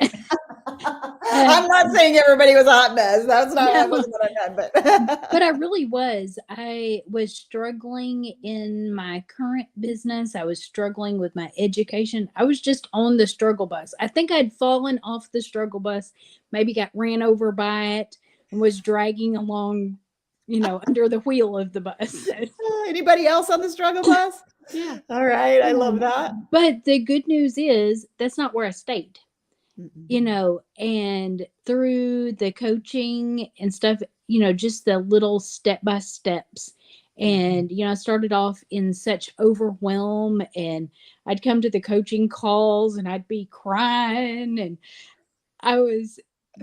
I'm not saying everybody was a hot mess. That's not No. what I meant, But I really was. I was struggling in my current business. I was struggling with my education. I was just on the struggle bus. I think I'd fallen off the struggle bus, maybe got ran over by it, and was dragging along, under the wheel of the bus. Anybody else on the struggle bus? Yeah. All right. I love that. But the good news is that's not where I stayed. Mm-mm. And through the coaching and stuff, just the little step by steps. And, I started off in such overwhelm, and I'd come to the coaching calls and I'd be crying, and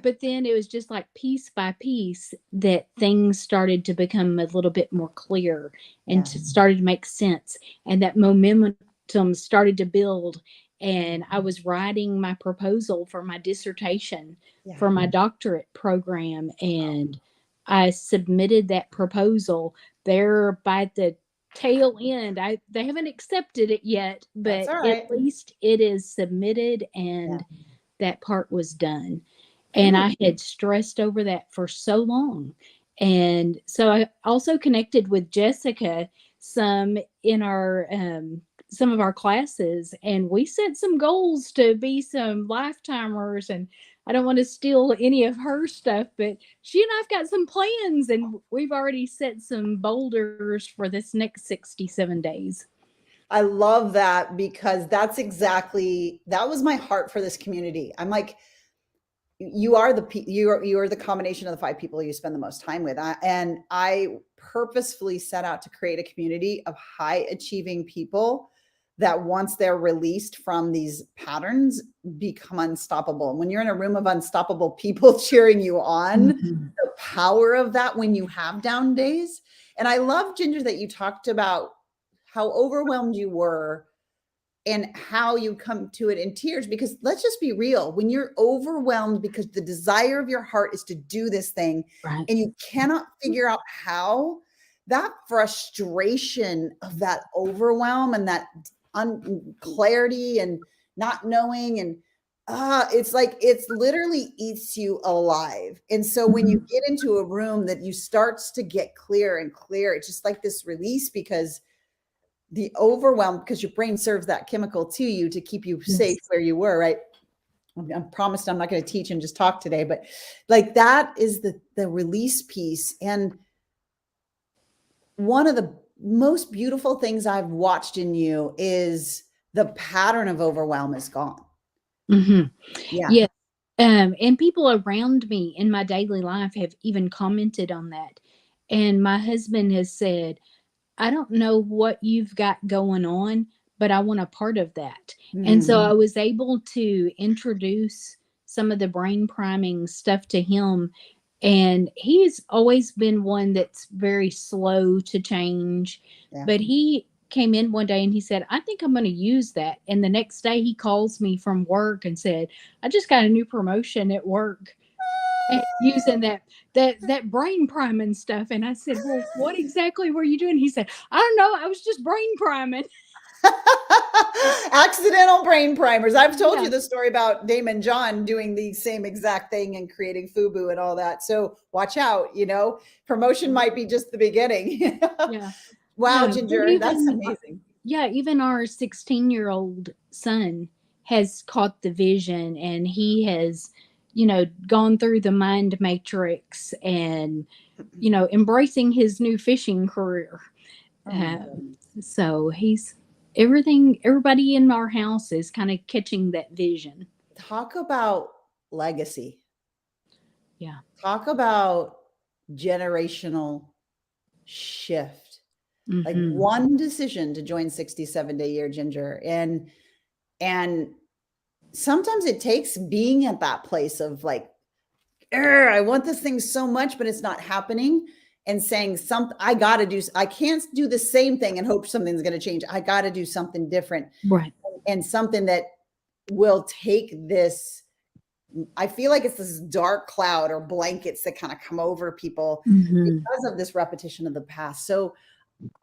but then it was just like piece by piece that things started to become a little bit more clear and started to make sense. And that momentum started to build. And I was writing my proposal for my dissertation for my doctorate program. And I submitted that proposal there by the tail end. They haven't accepted it yet, but at least it is submitted, and that part was done. And I had stressed over that for so long. And so I also connected with Jessica some in our some of our classes, and we set some goals to be some lifetimers. And I don't want to steal any of her stuff, but she and I've got some plans, and we've already set some boulders for this next 67 days. I love that, because that was my heart for this community. I'm like, you are the combination of the 5 people you spend the most time with. And I purposefully set out to create a community of high achieving people that once they're released from these patterns become unstoppable. And when you're in a room of unstoppable people cheering you on, the power of that when you have down days. And I love, Ginger, that you talked about how overwhelmed you were and how you come to it in tears, because let's just be real. When you're overwhelmed because the desire of your heart is to do this thing, and you cannot figure out how, that frustration of that overwhelm and that clarity and not knowing, and it's like, it's literally eats you alive. And so when you get into a room that you starts to get clear and clear, it's just like this release, because the overwhelm, because your brain serves that chemical to you to keep you safe where you were, right? I promised I'm not going to teach and just talk today, but like that is the release piece. And one of the most beautiful things I've watched in you is the pattern of overwhelm is gone. Yeah. And people around me in my daily life have even commented on that. And my husband has said, I don't know what you've got going on, but I want a part of that. And so I was able to introduce some of the brain priming stuff to him. And he's always been one that's very slow to change. Yeah. But he came in one day and he said, I think I'm going to use that. And the next day he calls me from work and said, I just got a new promotion at work. And using that brain priming stuff. And I said, well, what exactly were you doing? He said, I don't know. I was just brain priming. Accidental brain primers. I've told Yeah. you the story about Damon John doing the same exact thing and creating FUBU and all that. So watch out, promotion might be just the beginning. Yeah. Wow, Yeah, but Ginger, that's even- amazing. Yeah, even our 16-year-old son has caught the vision, and he has, gone through the mind matrix and, embracing his new fishing career. Oh my goodness. So everybody in our house is kind of catching that vision. Talk about legacy. Yeah. Talk about generational shift. Like Mhm. one decision to join 67 Day Year, Ginger. And sometimes it takes being at that place of like, I want this thing so much, but it's not happening. And saying I can't do the same thing and hope something's going to change. I got to do something different. Right. And something that will take this. I feel like it's this dark cloud or blankets that kind of come over people Mhm. because of this repetition of the past. So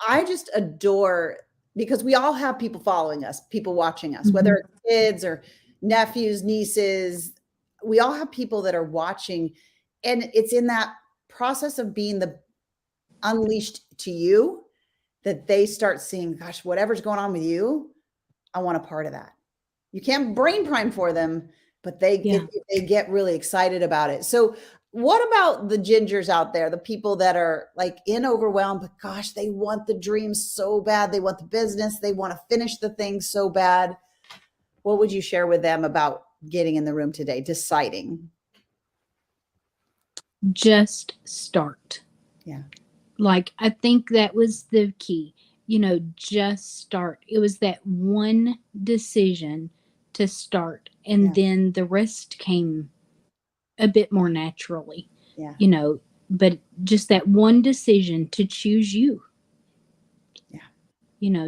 I just adore, because we all have people following us, people watching us, whether it's kids or nephews, nieces, we all have people that are watching. And it's in that process of being the unleashed to you that they start seeing, gosh, whatever's going on with you, I want a part of that. You can't brain prime for them, but they get really excited about it. So what about the Gingers out there, the people that are like in overwhelm, but gosh, they want the dream so bad. They want the business. They want to finish the thing so bad. What would you share with them about getting in the room today, deciding? Just start. Yeah. Like, I think that was the key, just start. It was that one decision to start. And then the rest came a bit more naturally, but just that one decision to choose you,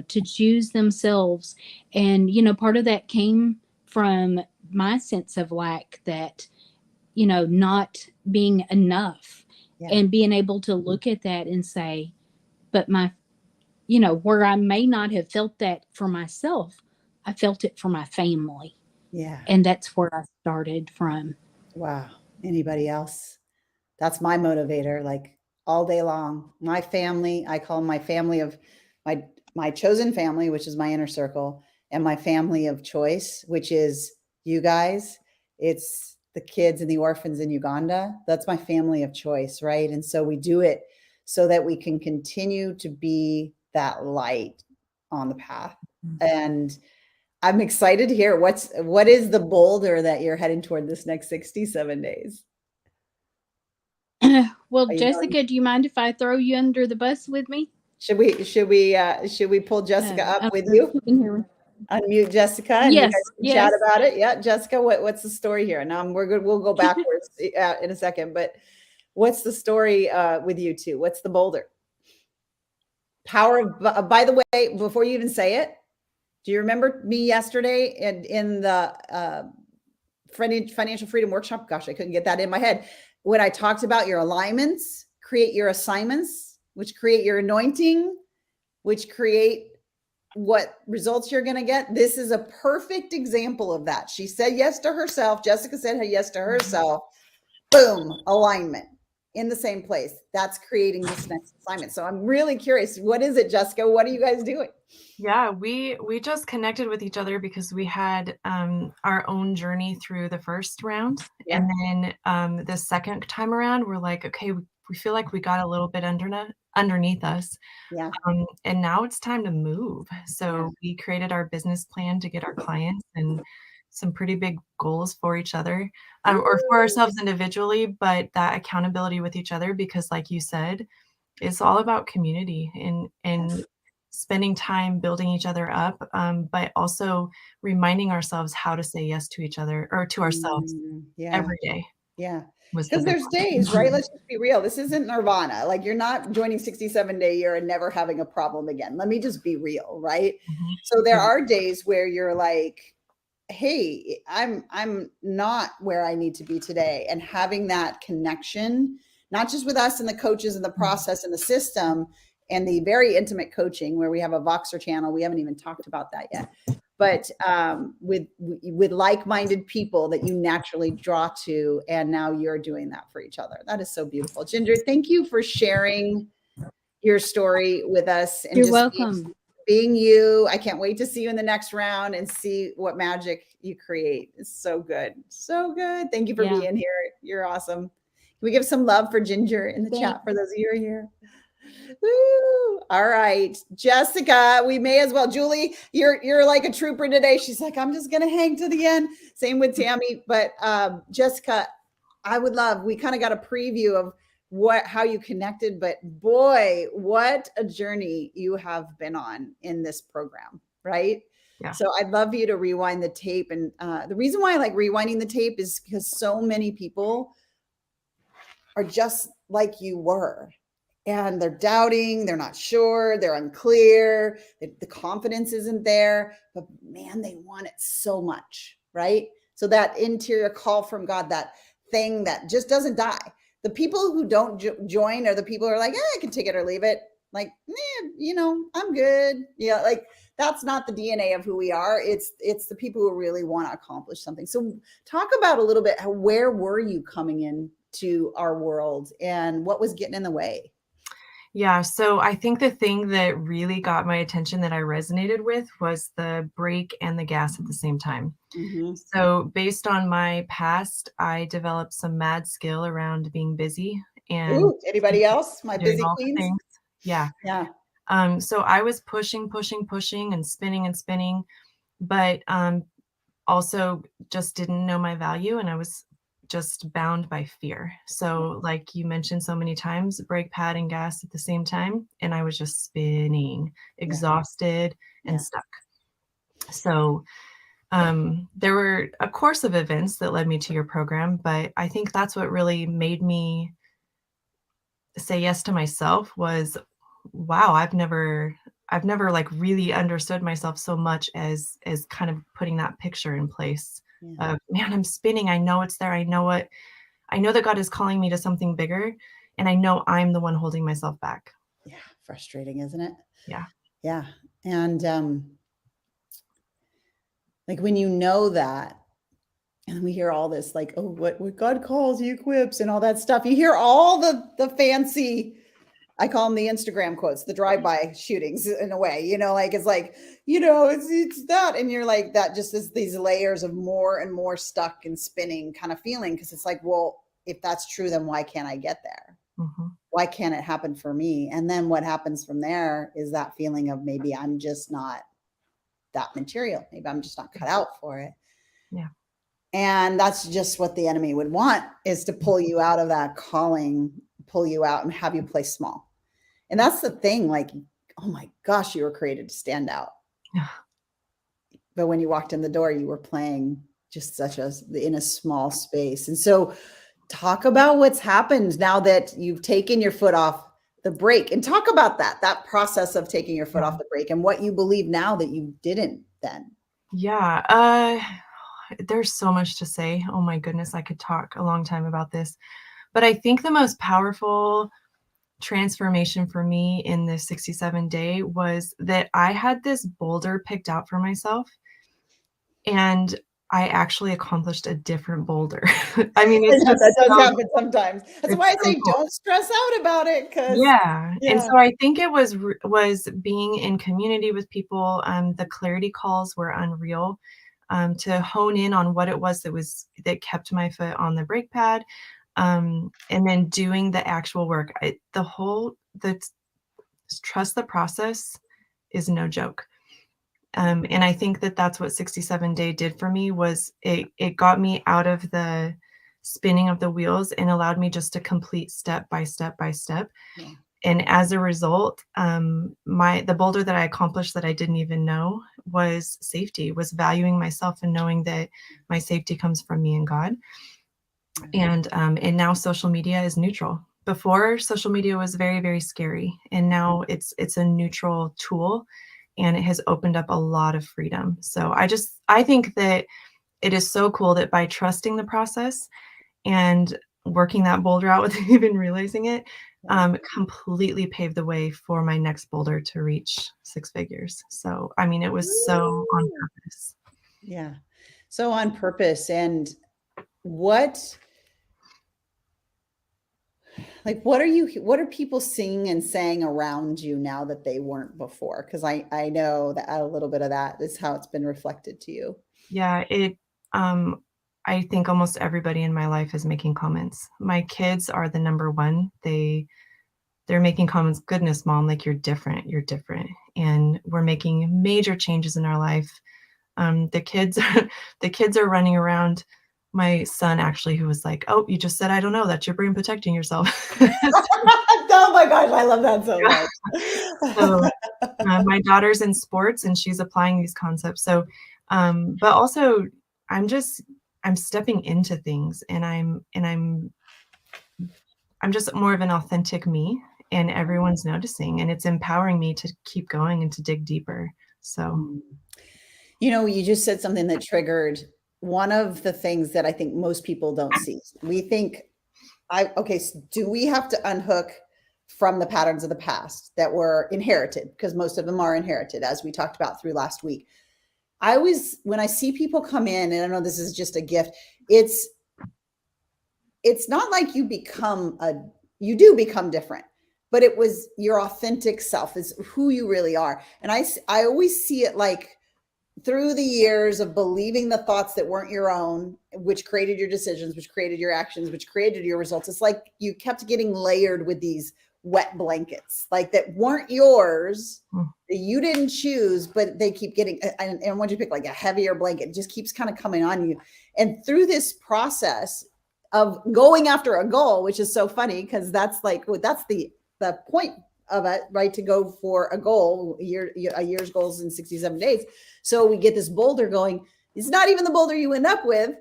to choose themselves. And, part of that came from my sense of lack, that, not being enough, and being able to look at that and say, but where I may not have felt that for myself, I felt it for my family. Yeah. And that's where I started from. Wow. Anybody else? That's my motivator, like all day long. My family, I call my family of my chosen family, which is my inner circle, and my family of choice, which is you guys. It's the kids and the orphans in Uganda. That's my family of choice, right? And so we do it so that we can continue to be that light on the path. And I'm excited to hear what is the boulder that you're heading toward this next 67 days. Well, Jessica, do you mind if I throw you under the bus with me? Should we pull Jessica up with you? Unmute Jessica and Yes, you guys can chat about it. Yeah, Jessica, what's the story here? Now we're good. We'll go backwards in a second, but what's the story with you two? What's the boulder? Power of, by the way, before you even say it, do you remember me yesterday in the financial freedom workshop? Gosh, I couldn't get that in my head. When I talked about your alignments, create your assignments, which create your anointing, which create what results you're going to get. This is a perfect example of that. She said yes to herself. Jessica said yes to herself. Boom, alignment in the same place. That's creating this next assignment. So I'm really curious. What is it, Jessica? What are you guys doing? Yeah, we just connected with each other because we had our own journey through the first round. Yeah. And then the second time around, we're like, okay, we feel like we got a little bit underneath us. Yeah. And now it's time to move. So we created our business plan to get our clients and some pretty big goals for each other or for ourselves individually, but that accountability with each other, because like you said, it's all about community and spending time building each other up, but also reminding ourselves how to say yes to each other or to ourselves every day. Yeah. was the Because big there's one. days, right? Let's just be real. This isn't nirvana. Like you're not joining 67-day year and never having a problem again. Let me just be real, right? Mhm. So there are days where you're like, hey, I'm not where I need to be today. And having that connection, not just with us and the coaches and the process and the system and the very intimate coaching where we have a Voxer channel. We haven't even talked about that yet. But with like-minded people that you naturally draw to, and now you're doing that for each other. That is so beautiful. Ginger, thank you for sharing your story with us and You're just welcome. being you. I can't wait to see you in the next round and see what magic you create. It's so good. So good. Thank you for Yeah. being here. You're awesome. Can we give some love for Ginger in the chat for those of you who are here? Woo. All right, Jessica, we may as well. Julie, you're like a trooper today. She's like, I'm just gonna hang to the end. Same with Tammy, but Jessica, I would love. We kind of got a preview of how you connected, but boy, what a journey you have been on in this program, right? Yeah. So I'd love you to rewind the tape, and the reason why I like rewinding the tape is because so many people are just like you were. And they're doubting, they're not sure, they're unclear, the confidence isn't there, but man, they want it so much, right? So that interior call from God, that thing that just doesn't die. The people who don't join are the people who are like, I can take it or leave it. Like, I'm good. Yeah, like that's not the DNA of who we are. It's the people who really want to accomplish something. So talk about a little bit, where were you coming in to our world and what was getting in the way? Yeah, so I think the thing that really got my attention that I resonated with was the brake and the gas at the same time. Mm-hmm. So based on my past, I developed some mad skill around being busy and Ooh, anybody else? My doing busy all the queens. things. Yeah. Yeah. So I was pushing and spinning, but also just didn't know my value, and I was just bound by fear. So like you mentioned so many times, brake pad and gas at the same time, and I was just spinning, exhausted and stuck. So there were a course of events that led me to your program, but I think that's what really made me say yes to myself was, wow, I've never like really understood myself so much as kind of putting that picture in place of, man, I'm spinning. I know it's there. I know that God is calling me to something bigger, and I know I'm the one holding myself back. Yeah. Frustrating, isn't it? Yeah. Yeah. And like when you know that, and we hear all this like, oh, what God calls, he equips and all that stuff. You hear all the fancy, I call them the Instagram quotes, the drive-by shootings in a way, like, it's like, it's that. And you're like, that just is these layers of more and more stuck and spinning kind of feeling. Cause it's like, well, if that's true, then why can't I get there? Mm-hmm. Why can't it happen for me? And then what happens from there is that feeling of maybe I'm just not that material. Maybe I'm just not cut out for it. Yeah. And that's just what the enemy would want, is to pull you out of that calling, pull you out and have you play small. And that's the thing, like, oh my gosh, you were created to stand out. Yeah. But when you walked in the door, you were playing just in a small space. And so talk about what's happened now that you've taken your foot off the brake, and talk about that process of taking your foot off the brake and what you believe now that you didn't then. Yeah. There's so much to say. Oh my goodness, I could talk a long time about this. But I think the most powerful transformation for me in this 67-day was that I had this boulder picked out for myself, and I actually accomplished a different boulder. I mean, that does happen sometimes. That's why I say cool. Don't stress out about it. Yeah. And so I think it was being in community with people. The clarity calls were unreal. To hone in on what it was that kept my foot on the brake pad, and then doing the actual work. Trust the process is no joke. And I think that's what 67-day did for me. Was it got me out of the spinning of the wheels and allowed me just to complete step by step by step. Yeah. And as a result, the boulder that I accomplished that I didn't even know was safety, was valuing myself and knowing that my safety comes from me and God. And now social media is neutral. Before, social media was very, very scary, and now it's a neutral tool, and it has opened up a lot of freedom. So I think that it is so cool that by trusting the process and working that boulder out without even realizing it, completely paved the way for my next boulder to reach 6 figures. So, I mean, it was so on purpose. Yeah. So on purpose. And what are people seeing and saying around you now that they weren't before? Because I know that a little bit of that is how it's been reflected to you. Yeah, I think almost everybody in my life is making comments. My kids are the number one. They're making comments, goodness, mom, like you're different. And we're making major changes in our life. The kids are running around. My son actually, who was like, oh, you just said, I don't know, that's your brain protecting yourself. Oh my gosh, I love that so much. So my daughter's in sports and she's applying these concepts. So, but also I'm stepping into things, and I'm just more of an authentic me, and everyone's noticing, and it's empowering me to keep going and to dig deeper. So, you just said something that triggered one of the things that I think most people don't see. We think, do we have to unhook from the patterns of the past that were inherited? Because most of them are inherited, as we talked about through last week. When I see people come in, and I know this is just a gift, it's not like you do become different, but it was your authentic self is who you really are. And I always see it like through the years of believing the thoughts that weren't your own, which created your decisions, which created your actions, which created your results. It's like you kept getting layered with these wet blankets, like that weren't yours, that you didn't choose, but they keep getting, and once you pick like a heavier blanket, it just keeps kind of coming on you. And through this process of going after a goal, which is so funny, because that's the point of it, right? To go for a goal, a year's goals in 67 days. So we get this boulder going. It's not even the boulder you end up with,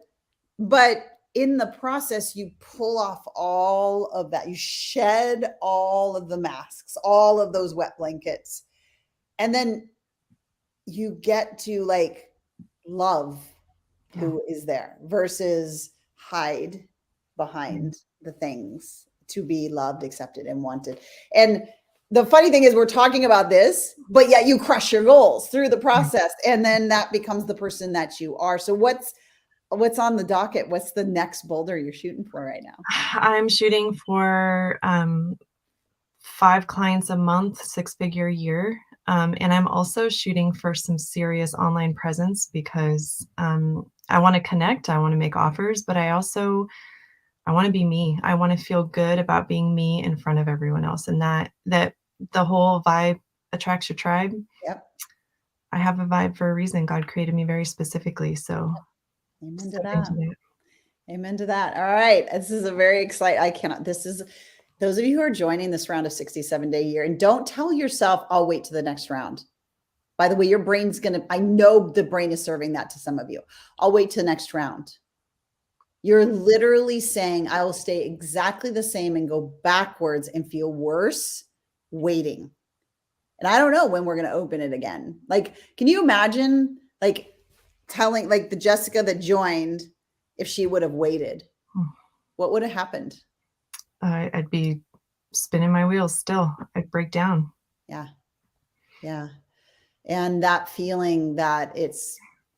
but in the process, you pull off all of that. You shed all of the masks, all of those wet blankets. And then you get to like love who is there versus hide behind the things to be loved, accepted, and wanted. And the funny thing is we're talking about this, but yet you crush your goals through the process. And then that becomes the person that you are. So what's on the docket? What's the next boulder you're shooting for right now? I'm shooting for 5 clients a month, 6-figure a year. And I'm also shooting for some serious online presence because I want to connect, I want to make offers, but I want to be me. I want to feel good about being me in front of everyone else. And that the whole vibe attracts your tribe. Yep. I have a vibe for a reason. God created me very specifically. So amen to that. Amen to that. All right. This is a very exciting, those of you who are joining this round of 67-day year, and don't tell yourself, I'll wait to the next round. By the way, your brain's I know the brain is serving that to some of you. I'll wait to the next round. You're literally saying, I will stay exactly the same and go backwards and feel worse waiting. And I don't know when we're going to open it again. Like, can you imagine like telling like the Jessica that joined, if she would have waited, what would have happened? I'd be spinning my wheels still. I'd break down. Yeah. Yeah. And that feeling that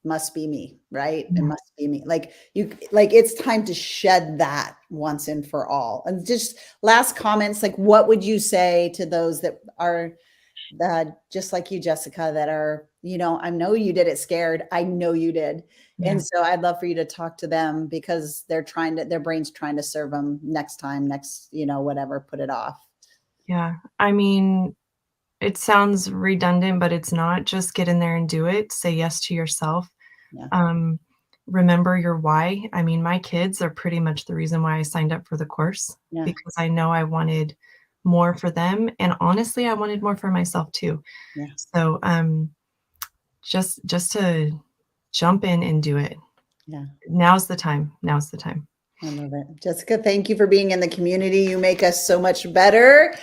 must be me, right? It must be me. Like it's time to shed that once and for all. And just last comments, like what would you say to those that are just like you, Jessica, that are, I know you did it scared. I know you did. Yeah. And so I'd love for you to talk to them because their brain's trying to serve them next time, whatever, put it off. Yeah. I mean, it sounds redundant, but it's not. Just get in there and do it. Say yes to yourself. Yeah. Remember your why. I mean, my kids are pretty much the reason why I signed up for the course, because I know I wanted more for them. And honestly, I wanted more for myself too. Yeah. So, just to jump in and do it. Yeah. Now's the time. I love it. Jessica, thank you for being in the community. You make us so much better.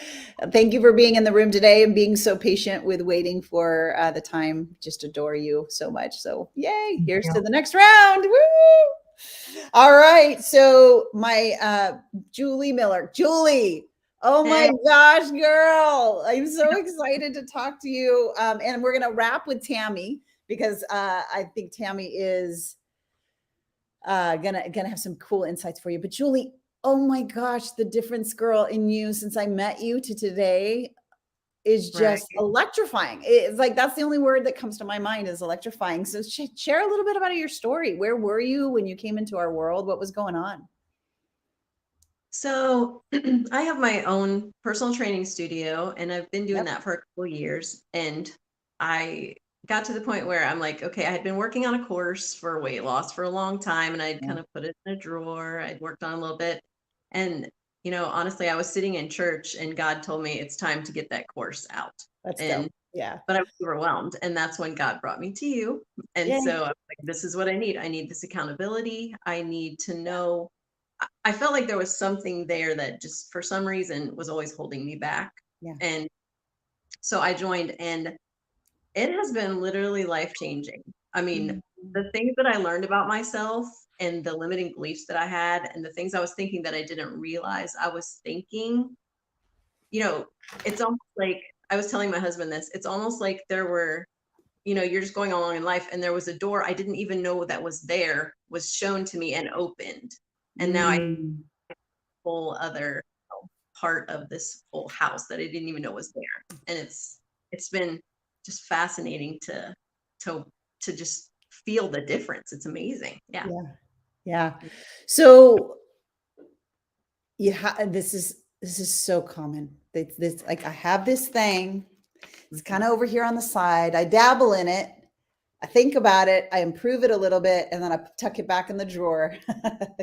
Thank you for being in the room today and being so patient with waiting for the time. Just adore you so much. So yay, here's to the next round. Woo! All right. So my Julie Miller. Julie, oh my gosh, girl. I'm so excited to talk to you. And we're going to wrap with Tammy because I think Tammy is gonna have some cool insights for you. But Julie, oh my gosh, the difference, girl, in you since I met you to today is just electrifying. It's like that's the only word that comes to my mind is electrifying. So share a little bit about your story. Where were you when you came into our world? What was going on? So I have my own personal training studio, and I've been doing that for a couple of years. And I got to the point where I'm like, okay, I had been working on a course for weight loss for a long time, and I'd kind of put it in a drawer. I'd worked on a little bit. And, honestly, I was sitting in church and God told me it's time to get that course out. Let's go. Yeah. But I was overwhelmed. And that's when God brought me to you. And so I was like, this is what I need. I need this accountability. I need to know. I felt like there was something there that just for some reason was always holding me back. Yeah. And so I joined, and it has been literally life-changing. I mean, the things that I learned about myself and the limiting beliefs that I had and the things I was thinking that I didn't realize I was thinking, it's almost like I was telling my husband this, it's almost like there were, you're just going along in life and there was a door I didn't even know that was there, was shown to me and opened. And now I a whole other part of this whole house that I didn't even know was there. And it's been just fascinating to just feel the difference. It's amazing. Yeah. So this is so common. This like I have this thing. It's kind of over here on the side. I dabble in it. I think about it. I improve it a little bit, and then I tuck it back in the drawer.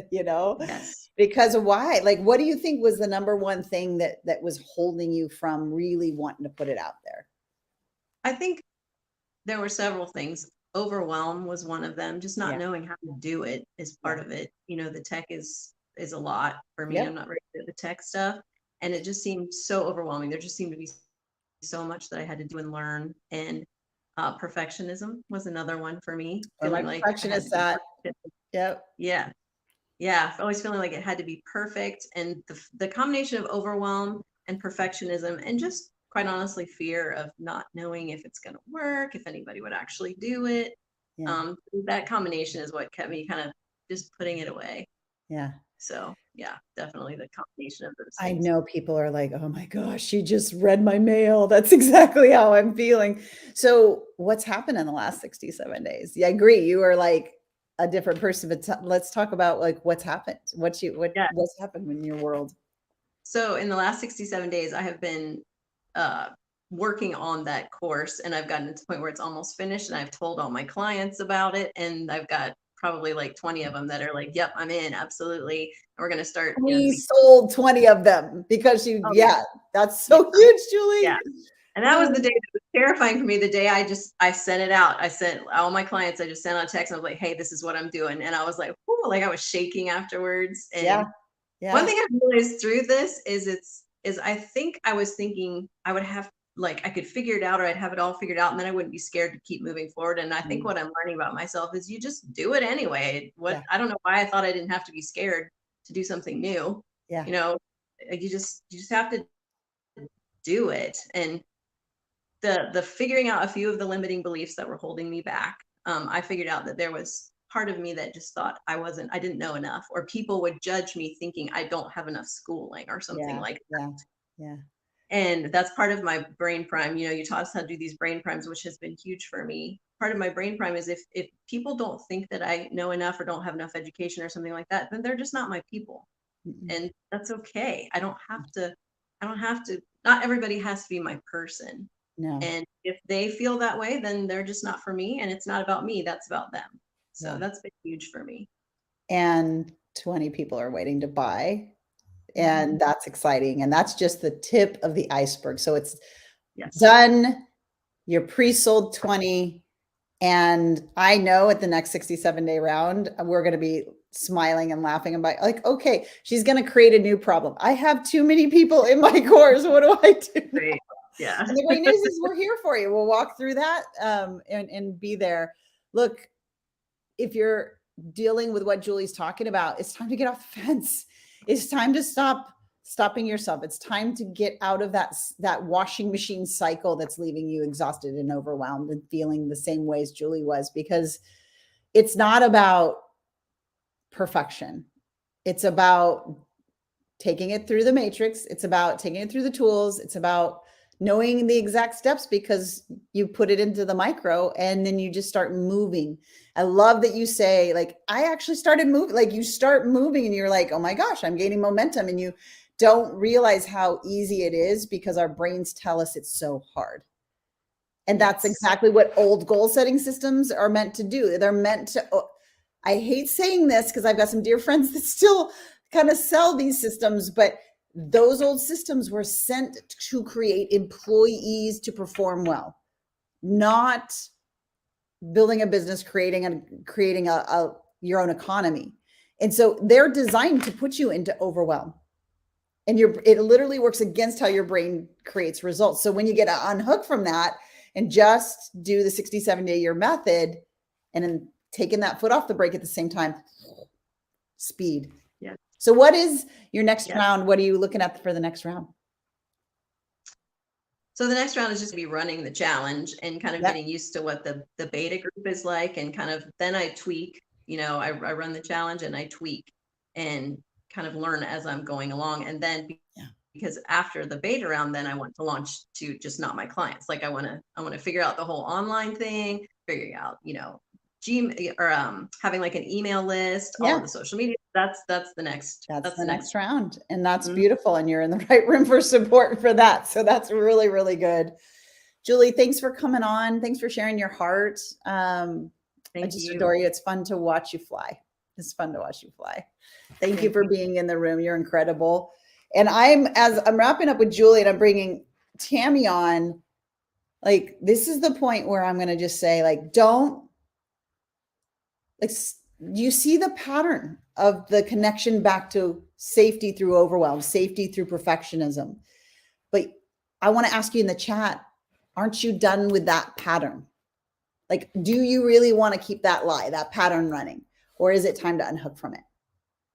Yes. Because of why? Like, what do you think was the number one thing that was holding you from really wanting to put it out there? I think there were several things. Overwhelm was one of them. Just not knowing how to do it is part of it. The tech is a lot for me. I'm not very good at the tech stuff, and it just seemed so overwhelming. There just seemed to be so much that I had to do and learn. And perfectionism was another one for me. Feeling like perfectionist that. Yep. Yeah. Always feeling like it had to be perfect, and the combination of overwhelm and perfectionism, and just quite honestly, fear of not knowing if it's going to work, if anybody would actually do it. That combination is what kept me kind of just putting it away. Yeah. So definitely the combination of those I things. know people are like, oh my gosh, she just read my mail. That's exactly how I'm feeling. So what's happened in the last 67 days? Yeah, I agree. You are like a different person, but let's talk about like what's happened. What's happened in your world? So in the last 67 days, I have been working on that course, and I've gotten to the point where it's almost finished, and I've told all my clients about it, and I've got probably like 20 of them that are like, yep, I'm in, absolutely. And we're going to start. We sold 20 of them because that's so huge, Julie. Yeah. And that was the day that was terrifying for me. The day I sent it out. I sent all my clients, I just sent out a text and I was like, hey, this is what I'm doing. And I was like, whoo, like I was shaking afterwards. And one thing I realized through this is I think I was thinking I would have, like, I could figure it out, or I'd have it all figured out, and then I wouldn't be scared to keep moving forward. And I think what I'm learning about myself is you just do it anyway. I don't know why I thought I didn't have to be scared to do something new. Yeah. You just have to do it. And the figuring out a few of the limiting beliefs that were holding me back. I figured out that there was part of me that just thought I didn't know enough, or people would judge me thinking I don't have enough schooling or something like that. Yeah. And that's part of my brain prime. You taught us how to do these brain primes, which has been huge for me. Part of my brain prime is if people don't think that I know enough or don't have enough education or something like that, then they're just not my people. And that's okay. I don't have to, not everybody has to be my person. No. And if they feel that way, then they're just not for me, and it's not about me, that's about them. So that's been huge for me. And 20 people are waiting to buy. And that's exciting. And that's just the tip of the iceberg. So it's done. You're pre-sold 20. And I know at the next 67-day round, we're going to be smiling and laughing about like, okay, she's going to create a new problem. I have too many people in my course. What do I do? Great. Yeah. And the great news is we're here for you. We'll walk through that and be there. Look, if you're dealing with what Julie's talking about, it's time to get off the fence. It's time to stop stopping yourself. It's time to get out of that washing machine cycle that's leaving you exhausted and overwhelmed and feeling the same way as Julie was, because it's not about perfection. It's about taking it through the matrix. It's about taking it through the tools. It's about knowing the exact steps because you put it into the micro and then you just start moving. I love that you say, like, I actually started moving. Like, you start moving and you're like, oh my gosh, I'm gaining momentum. And you don't realize how easy it is because our brains tell us it's so hard. And that's exactly what old goal setting systems are meant to do. They're meant to, I hate saying this because I've got some dear friends that still kind of sell these systems, but those old systems were sent to create employees to perform well, not building a business, creating your own economy. And so they're designed to put you into overwhelm. And it literally works against how your brain creates results. So when you get unhooked from that and just do the 67-day year method and then taking that foot off the brake at the same time, speed. Yeah. So what is your next round? What are you looking at for the next round? So the next round is just to be running the challenge and kind of getting used to what the beta group is like, and kind of then I tweak, I run the challenge and I tweak and kind of learn as I'm going along. And then because after the beta round, then I want to launch to just not my clients. Like I want to figure out the whole online thing, figuring out, Gmail or having like an email list, all of the social media. That's the next round. And that's beautiful. And you're in the right room for support for that. So that's really, really good. Julie, thanks for coming on. Thanks for sharing your heart. I just adore you. It's fun to watch you fly. It's fun to watch you fly. Thank you for being in the room. You're incredible. And as I'm wrapping up with Julie and I'm bringing Tammy on, like, this is the point where I'm going to just say, like, you see the pattern of the connection back to safety through overwhelm, safety through perfectionism. But I want to ask you in the chat, aren't you done with that pattern? Like, do you really want to keep that pattern running? Or is it time to unhook from it?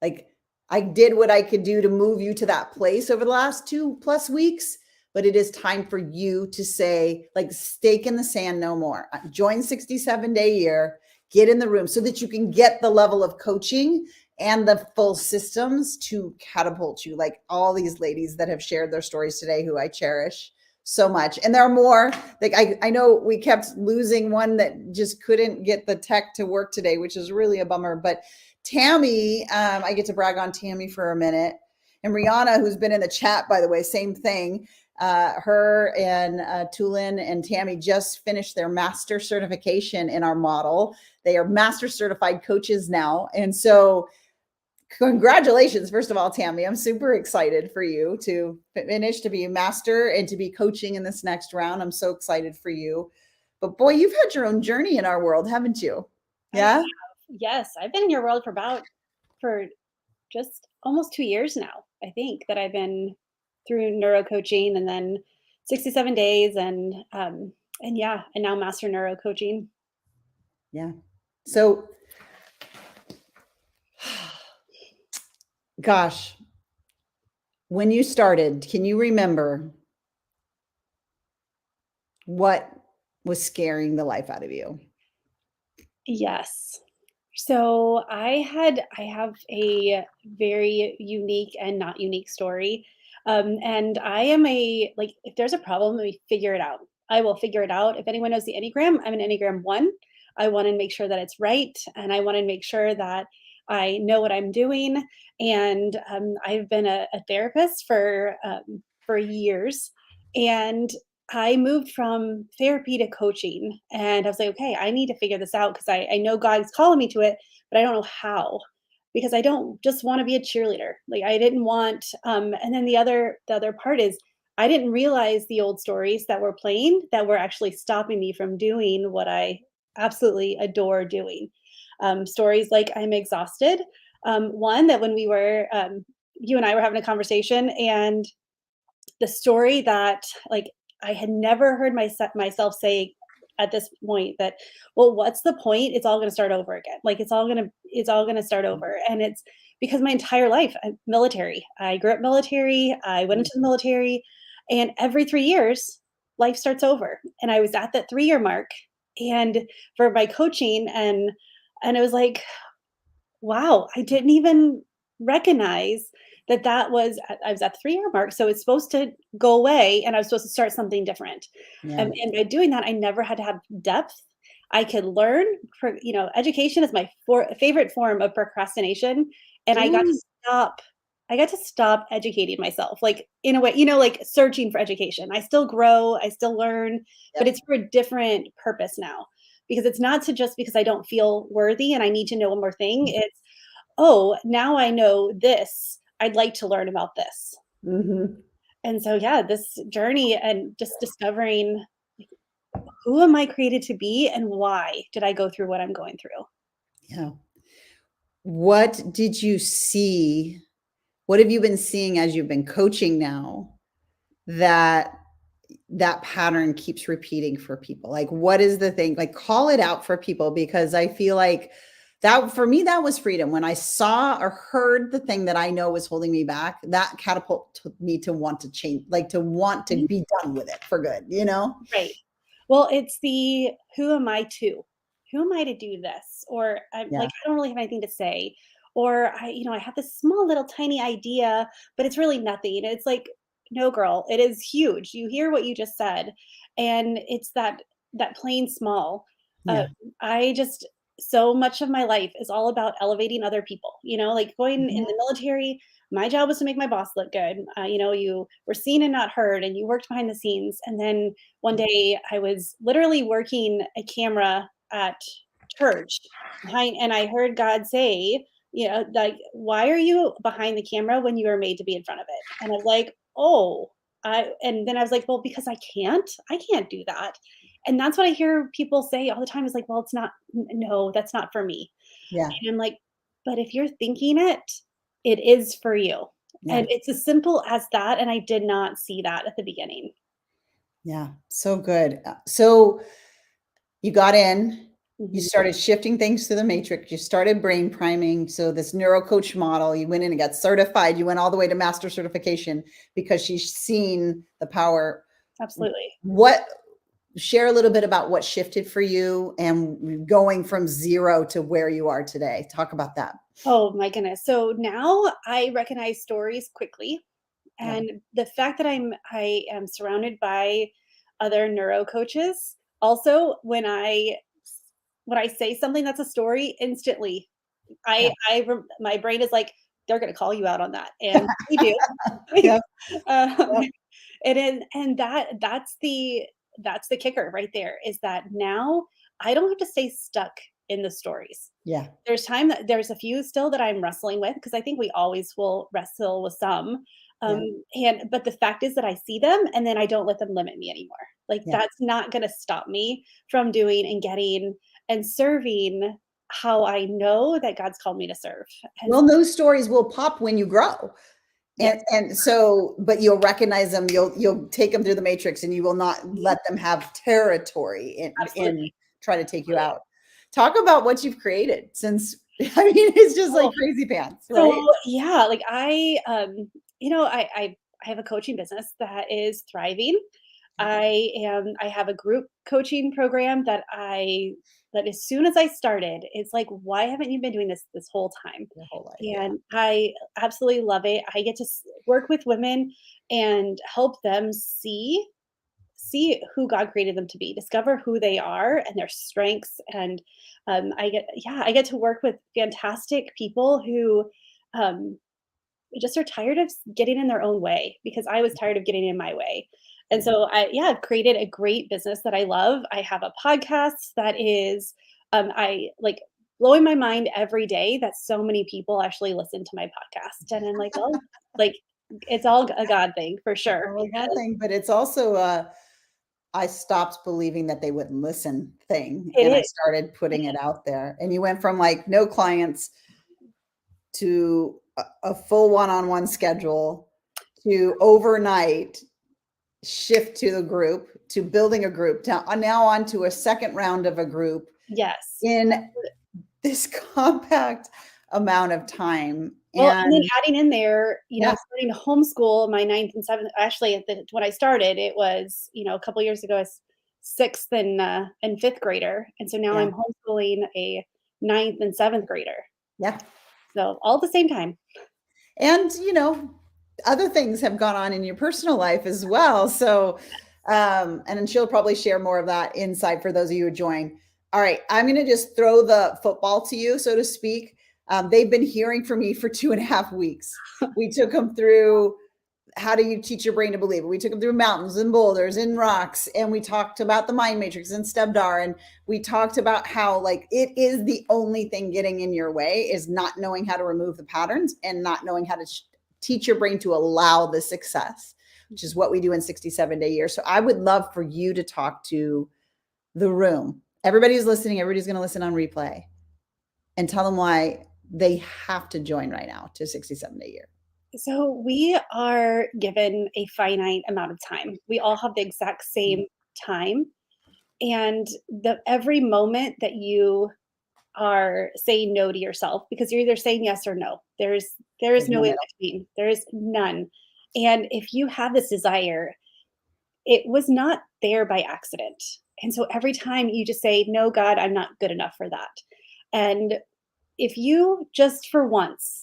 Like, I did what I could do to move you to that place over the last 2+ weeks, but it is time for you to say, like, stake in the sand, no more. Join 67-day year, get in the room so that you can get the level of coaching and the full systems to catapult you, like all these ladies that have shared their stories today, who I cherish so much. And there are more. Like, I know we kept losing one that just couldn't get the tech to work today, which is really a bummer. But Tammy, I get to brag on Tammy for a minute. And Rihanna, who's been in the chat, by the way, same thing. Her and Tulin and Tammy just finished their master certification in our model. They are master certified coaches now. And so congratulations, first of all, Tammy. I'm super excited for you to finish, to be a master and to be coaching in this next round. I'm so excited for you. But boy, you've had your own journey in our world, haven't you? Yeah. Yes, I've been in your world for just almost 2 years now. I think that I've been through neuro coaching and then 67 days and now master neuro coaching. Yeah. So, gosh, when you started, can you remember what was scaring the life out of you? Yes. So I have a very unique and not unique story. And I am if there's a problem, we figure it out. I will figure it out. If anyone knows the Enneagram, I'm an Enneagram 1. I want to make sure that it's right. And I want to make sure that I know what I'm doing. And I've been a therapist for years. And I moved from therapy to coaching, and I was like, okay, I need to figure this out because I know God's calling me to it, but I don't know how, because I don't just want to be a cheerleader. Like, I didn't want, and then the other part is I didn't realize the old stories that were playing that were actually stopping me from doing what I absolutely adore doing. Stories like I'm exhausted. One that when we were, you and I were having a conversation, and the story that like I had never heard myself say at this point that, well, what's the point? It's all going to start over again. Like it's all going to start over. And it's because my entire life, military, I grew up military. I went into the military, and every 3 years, life starts over. And I was at that 3 year mark, and for my coaching, and it was like, wow, I didn't even recognize that I was at the 3 year mark, so it's supposed to go away, and I was supposed to start something different. Yeah. And by doing that, I never had to have depth. I could learn. Education is my favorite form of procrastination, and I got to Ooh. stop. I got to stop educating myself, like in a way, like searching for education. I still grow, I still learn, but Yep. it's for a different purpose now, because it's not to just because I don't feel worthy and I need to know one more thing. It's, oh, now I know this. I'd like to learn about this. Mhm. And so, yeah, this journey and just discovering, like, who am I created to be and why did I go through what I'm going through? Yeah. What did you see? What have you been seeing as you've been coaching now that that pattern keeps repeating for people? Like, what is the thing? Like, call it out for people, because I feel like that for me, that was freedom. When I saw or heard the thing that I know was holding me back, that catapulted me to want to change, like to want to be done with it for good, you know? Right. Well, it's the who am I to? Who am I to do this? Or I'm Yeah. like, I don't really have anything to say. Or I have this small little tiny idea, but it's really nothing. It's like, no, girl, it is huge. You hear what you just said, and it's that plain small. Uh, Yeah. I just so much of my life is all about elevating other people. Like going in Mhm. the military, my job was to make my boss look good. You were seen and not heard, and you worked behind the scenes. And then one day I was literally working a camera at church and I heard God say, like, why are you behind the camera when you are made to be in front of it? And I was like, oh, and then I was like, well, because I can't do that. And that's what I hear people say all the time is like, well, it's not, no, that's not for me. Yeah. And I'm like, but if you're thinking it, it is for you. Yeah. And it's as simple as that. And I did not see that at the beginning. Yeah. So good. So you got in, you Mhm. started shifting things to the matrix, you started brain priming. So this neuro coach model, you went in and got certified, you went all the way to master certification because she's seen the power. Absolutely. What Share a little bit about what shifted for you and going from zero to where you are today. Talk about that. Oh my goodness. So now I recognize stories quickly. Yeah. And the fact that I am surrounded by other neuro coaches, also when I say something that's a story, instantly Yeah. my brain is like, they're gonna call you out on that. And we do. Yep. um, Yep. and that's the kicker right there, is that now I don't have to stay stuck in the stories. Yeah. There's a few still that I'm wrestling with, because I think we always will wrestle with some. Yeah. But the fact is that I see them and then I don't let them limit me anymore. Like, Yeah. that's not going to stop me from doing and getting and serving how I know that God's called me to serve. And Well, those stories will pop when you grow. yes, And so, but you'll recognize them, you'll take them through the matrix, and you will not let them have territory in absolutely. try to take you out. Talk about what you've created since, I mean, it's just like Oh, crazy pants, right? so yeah, like I have a coaching business that is thriving. I have a group coaching program that as soon as I started, it's like, why haven't you been doing this whole time? Your whole life. Yeah. And I absolutely love it. I get to work with women and help them see who God created them to be, discover who they are and their strengths. And I get to work with fantastic people who um, just are tired of getting in their own way, because I was tired of getting in my way. And so I've created a great business that I love. I have a podcast that is, I like blowing my mind every day that so many people actually listen to my podcast. And I'm like, well, like, it's all a God thing for sure. Oh, that thing, but it's also I stopped believing that they wouldn't listen thing. It And I is. started putting it out there. And you went from like no clients to a full one-on-one schedule to overnight shift to the group to building a group now on to a second round of a group Yes. in this compact amount of time. Well, and then adding in there, Yeah. starting to homeschool my 9th and 7th. Actually, when I started, it was, a couple years ago, I was 6th and 5th grader. And so now Yeah. I'm homeschooling a 9th and 7th grader. Yeah. So all at the same time. And, other things have gone on in your personal life as well. So, and then she'll probably share more of that insight for those of you who join. All right. I'm going to just throw the football to you, so to speak. They've been hearing from me for 2.5 weeks. We took them through how do you teach your brain to believe? We took them through mountains and boulders and rocks. And we talked about the mind matrix and Stebdar. And we talked about how like it is the only thing getting in your way is not knowing how to remove the patterns and not knowing how to teach your brain to allow the success, which is what we do in 67-day years. So I would love for you to talk to the room. Everybody's listening. Everybody's going to listen on replay and tell them why they have to join right now to 67-day year. So we are given a finite amount of time. We all have the exact same time. And every moment that you are saying no to yourself, because you're either saying yes or no, there is no in between. There is none. And if you have this desire, it was not there by accident. And so every time you just say, no, God, I'm not good enough for that. And if you just for once,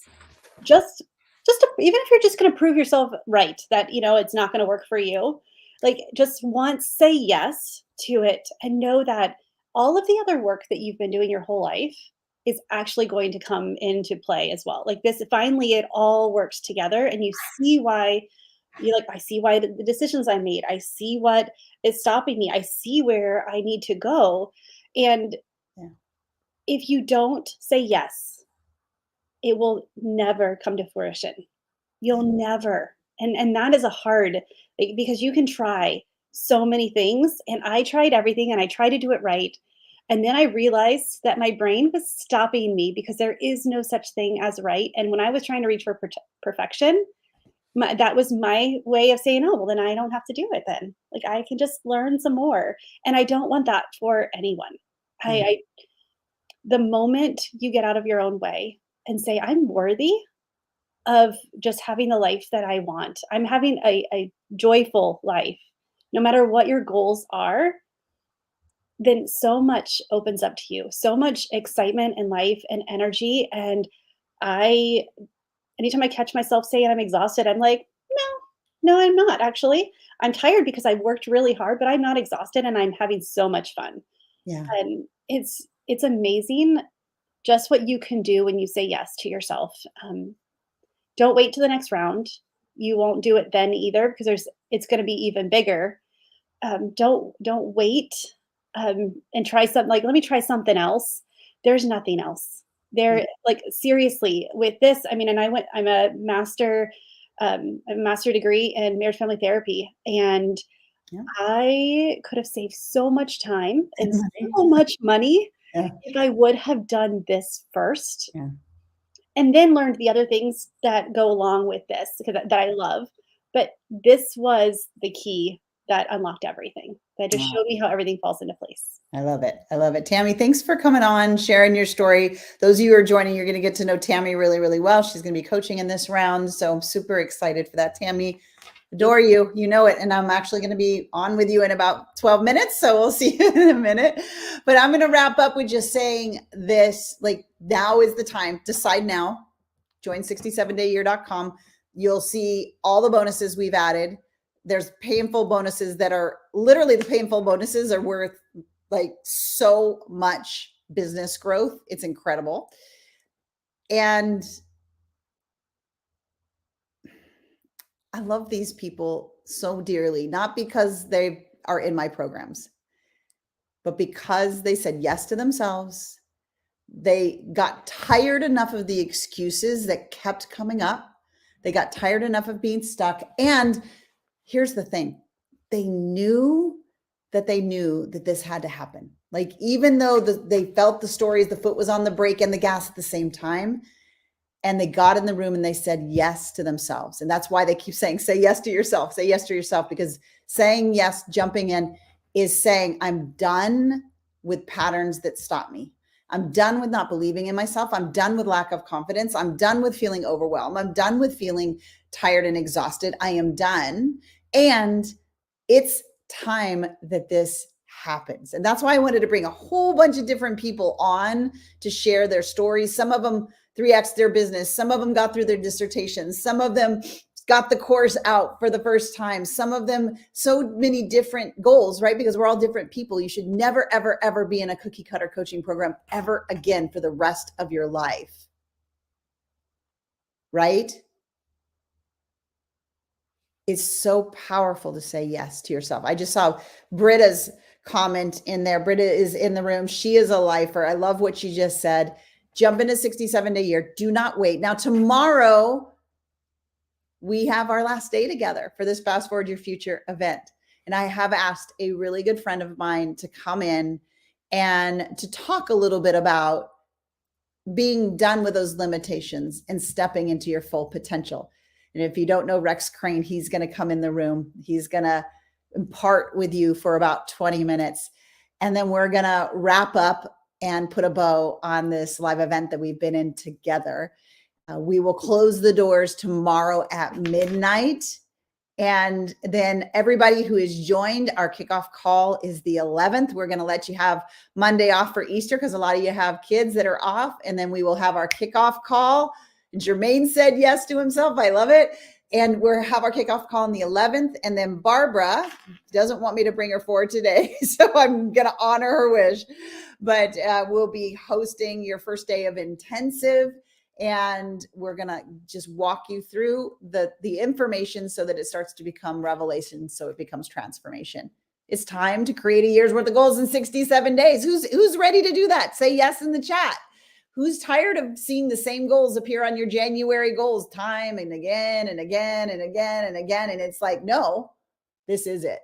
even if you're just going to prove yourself right, that, it's not going to work for you, like just once say yes to it and know that all of the other work that you've been doing your whole life is actually going to come into play as well. Like this, finally, it all works together and you see why I see why the decisions I made, I see what is stopping me. I see where I need to go. And if you don't say yes, it will never come to fruition. You'll never. And that is a hard, because you can try so many things. And I tried everything and I tried to do it right. And then I realized that my brain was stopping me because there is no such thing as right. And when I was trying to reach for perfection, that was my way of saying, oh, well, then I don't have to do it then. Like I can just learn some more. And I don't want that for anyone. The moment you get out of your own way and say, I'm worthy of just having the life that I want. I'm having a joyful life, no matter what your goals are, then so much opens up to you, so much excitement and life and energy. And anytime I catch myself saying I'm exhausted, I'm like, no, I'm not actually. I'm tired because I've worked really hard, but I'm not exhausted and I'm having so much fun. Yeah. And it's amazing just what you can do when you say yes to yourself. Don't wait to the next round. You won't do it then either because it's going to be even bigger. Don't wait and try something like, let me try something else. There's nothing else there. Like seriously with this, I mean, and I'm a master degree in marriage family therapy. And I could have saved so much time and so much money if I would have done this first. Yeah. And then learned the other things that go along with this that I love. But this was the key that unlocked everything. That just showed me how everything falls into place. I love it. I love it. Tammy, thanks for coming on, sharing your story. Those of you who are joining, you're going to get to know Tammy really, really well. She's going to be coaching in this round. So I'm super excited for that. Tammy, adore you. You know it. And I'm actually going to be on with you in about 12 minutes. So we'll see you in a minute. But I'm going to wrap up with just saying this, like now is the time. Decide now. Join 67dayyear.com. You'll see all the bonuses we've added. There's painful bonuses that are literally the painful bonuses are worth like so much business growth. It's incredible. And I love these people so dearly, not because they are in my programs, but because they said yes to themselves. They got tired enough of the excuses that kept coming up. They got tired enough of being stuck. And here's the thing. They knew that they knew that this had to happen. Like, even though they felt the stories, the foot was on the brake and the gas at the same time, and they got in the room and they said yes to themselves. And that's why they keep saying, say yes to yourself, say yes to yourself, because saying yes, jumping in, is saying, I'm done with patterns that stop me. I'm done with not believing in myself. I'm done with lack of confidence. I'm done with feeling overwhelmed. I'm done with feeling tired and exhausted. I am done. And it's time that this happens. And that's why I wanted to bring a whole bunch of different people on to share their stories. Some of them 3x their business. Some of them got through their dissertations. Some of them got the course out for the first time. Some of them, so many different goals, right? Because we're all different people. You should never, ever, ever be in a cookie cutter coaching program ever again for the rest of your life. Right? It's so powerful to say yes to yourself. I just saw Britta's comment in there. Britta is in the room. She is a lifer. I love what she just said. Jump into 67-day year. Do not wait. Now, tomorrow, we have our last day together for this Fast Forward Your Future event. And I have asked a really good friend of mine to come in and to talk a little bit about being done with those limitations and stepping into your full potential. And if you don't know Rex Crane, he's going to come in the room. He's going to impart with you for about 20 minutes. And then we're going to wrap up and put a bow on this live event that we've been in together. We will close the doors tomorrow at midnight. And then everybody who is joined, our kickoff call is the 11th. We're going to let you have Monday off for Easter because a lot of you have kids that are off. And then we will have our kickoff call. Jermaine said yes to himself. I love it. And we'll have our kickoff call on the 11th. And then Barbara doesn't want me to bring her forward today, so I'm going to honor her wish. But we'll be hosting your first day of intensive. And we're going to just walk you through the information so that it starts to become revelation, so it becomes transformation. It's time to create a year's worth of goals in 67 days. Who's ready to do that? Say yes in the chat. Who's tired of seeing the same goals appear on your January goals time and again and again and again and again? And it's like, no, this is it.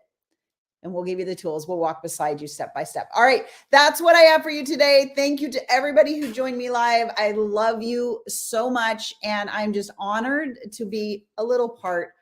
And we'll give you the tools. We'll walk beside you step by step. All right. That's what I have for you today. Thank you to everybody who joined me live. I love you so much. And I'm just honored to be a little part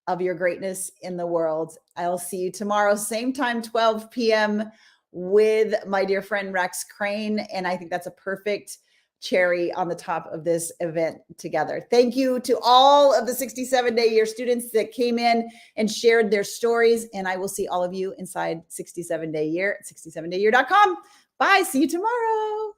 of your greatness in the world. I'll see you tomorrow, same time, 12 p.m. with my dear friend Rex Crane. And I think that's a perfect cherry on the top of this event together. Thank you to all of the 67-day year students that came in and shared their stories. And I will see all of you inside 67-day year at 67dayyear.com. Bye. See you tomorrow.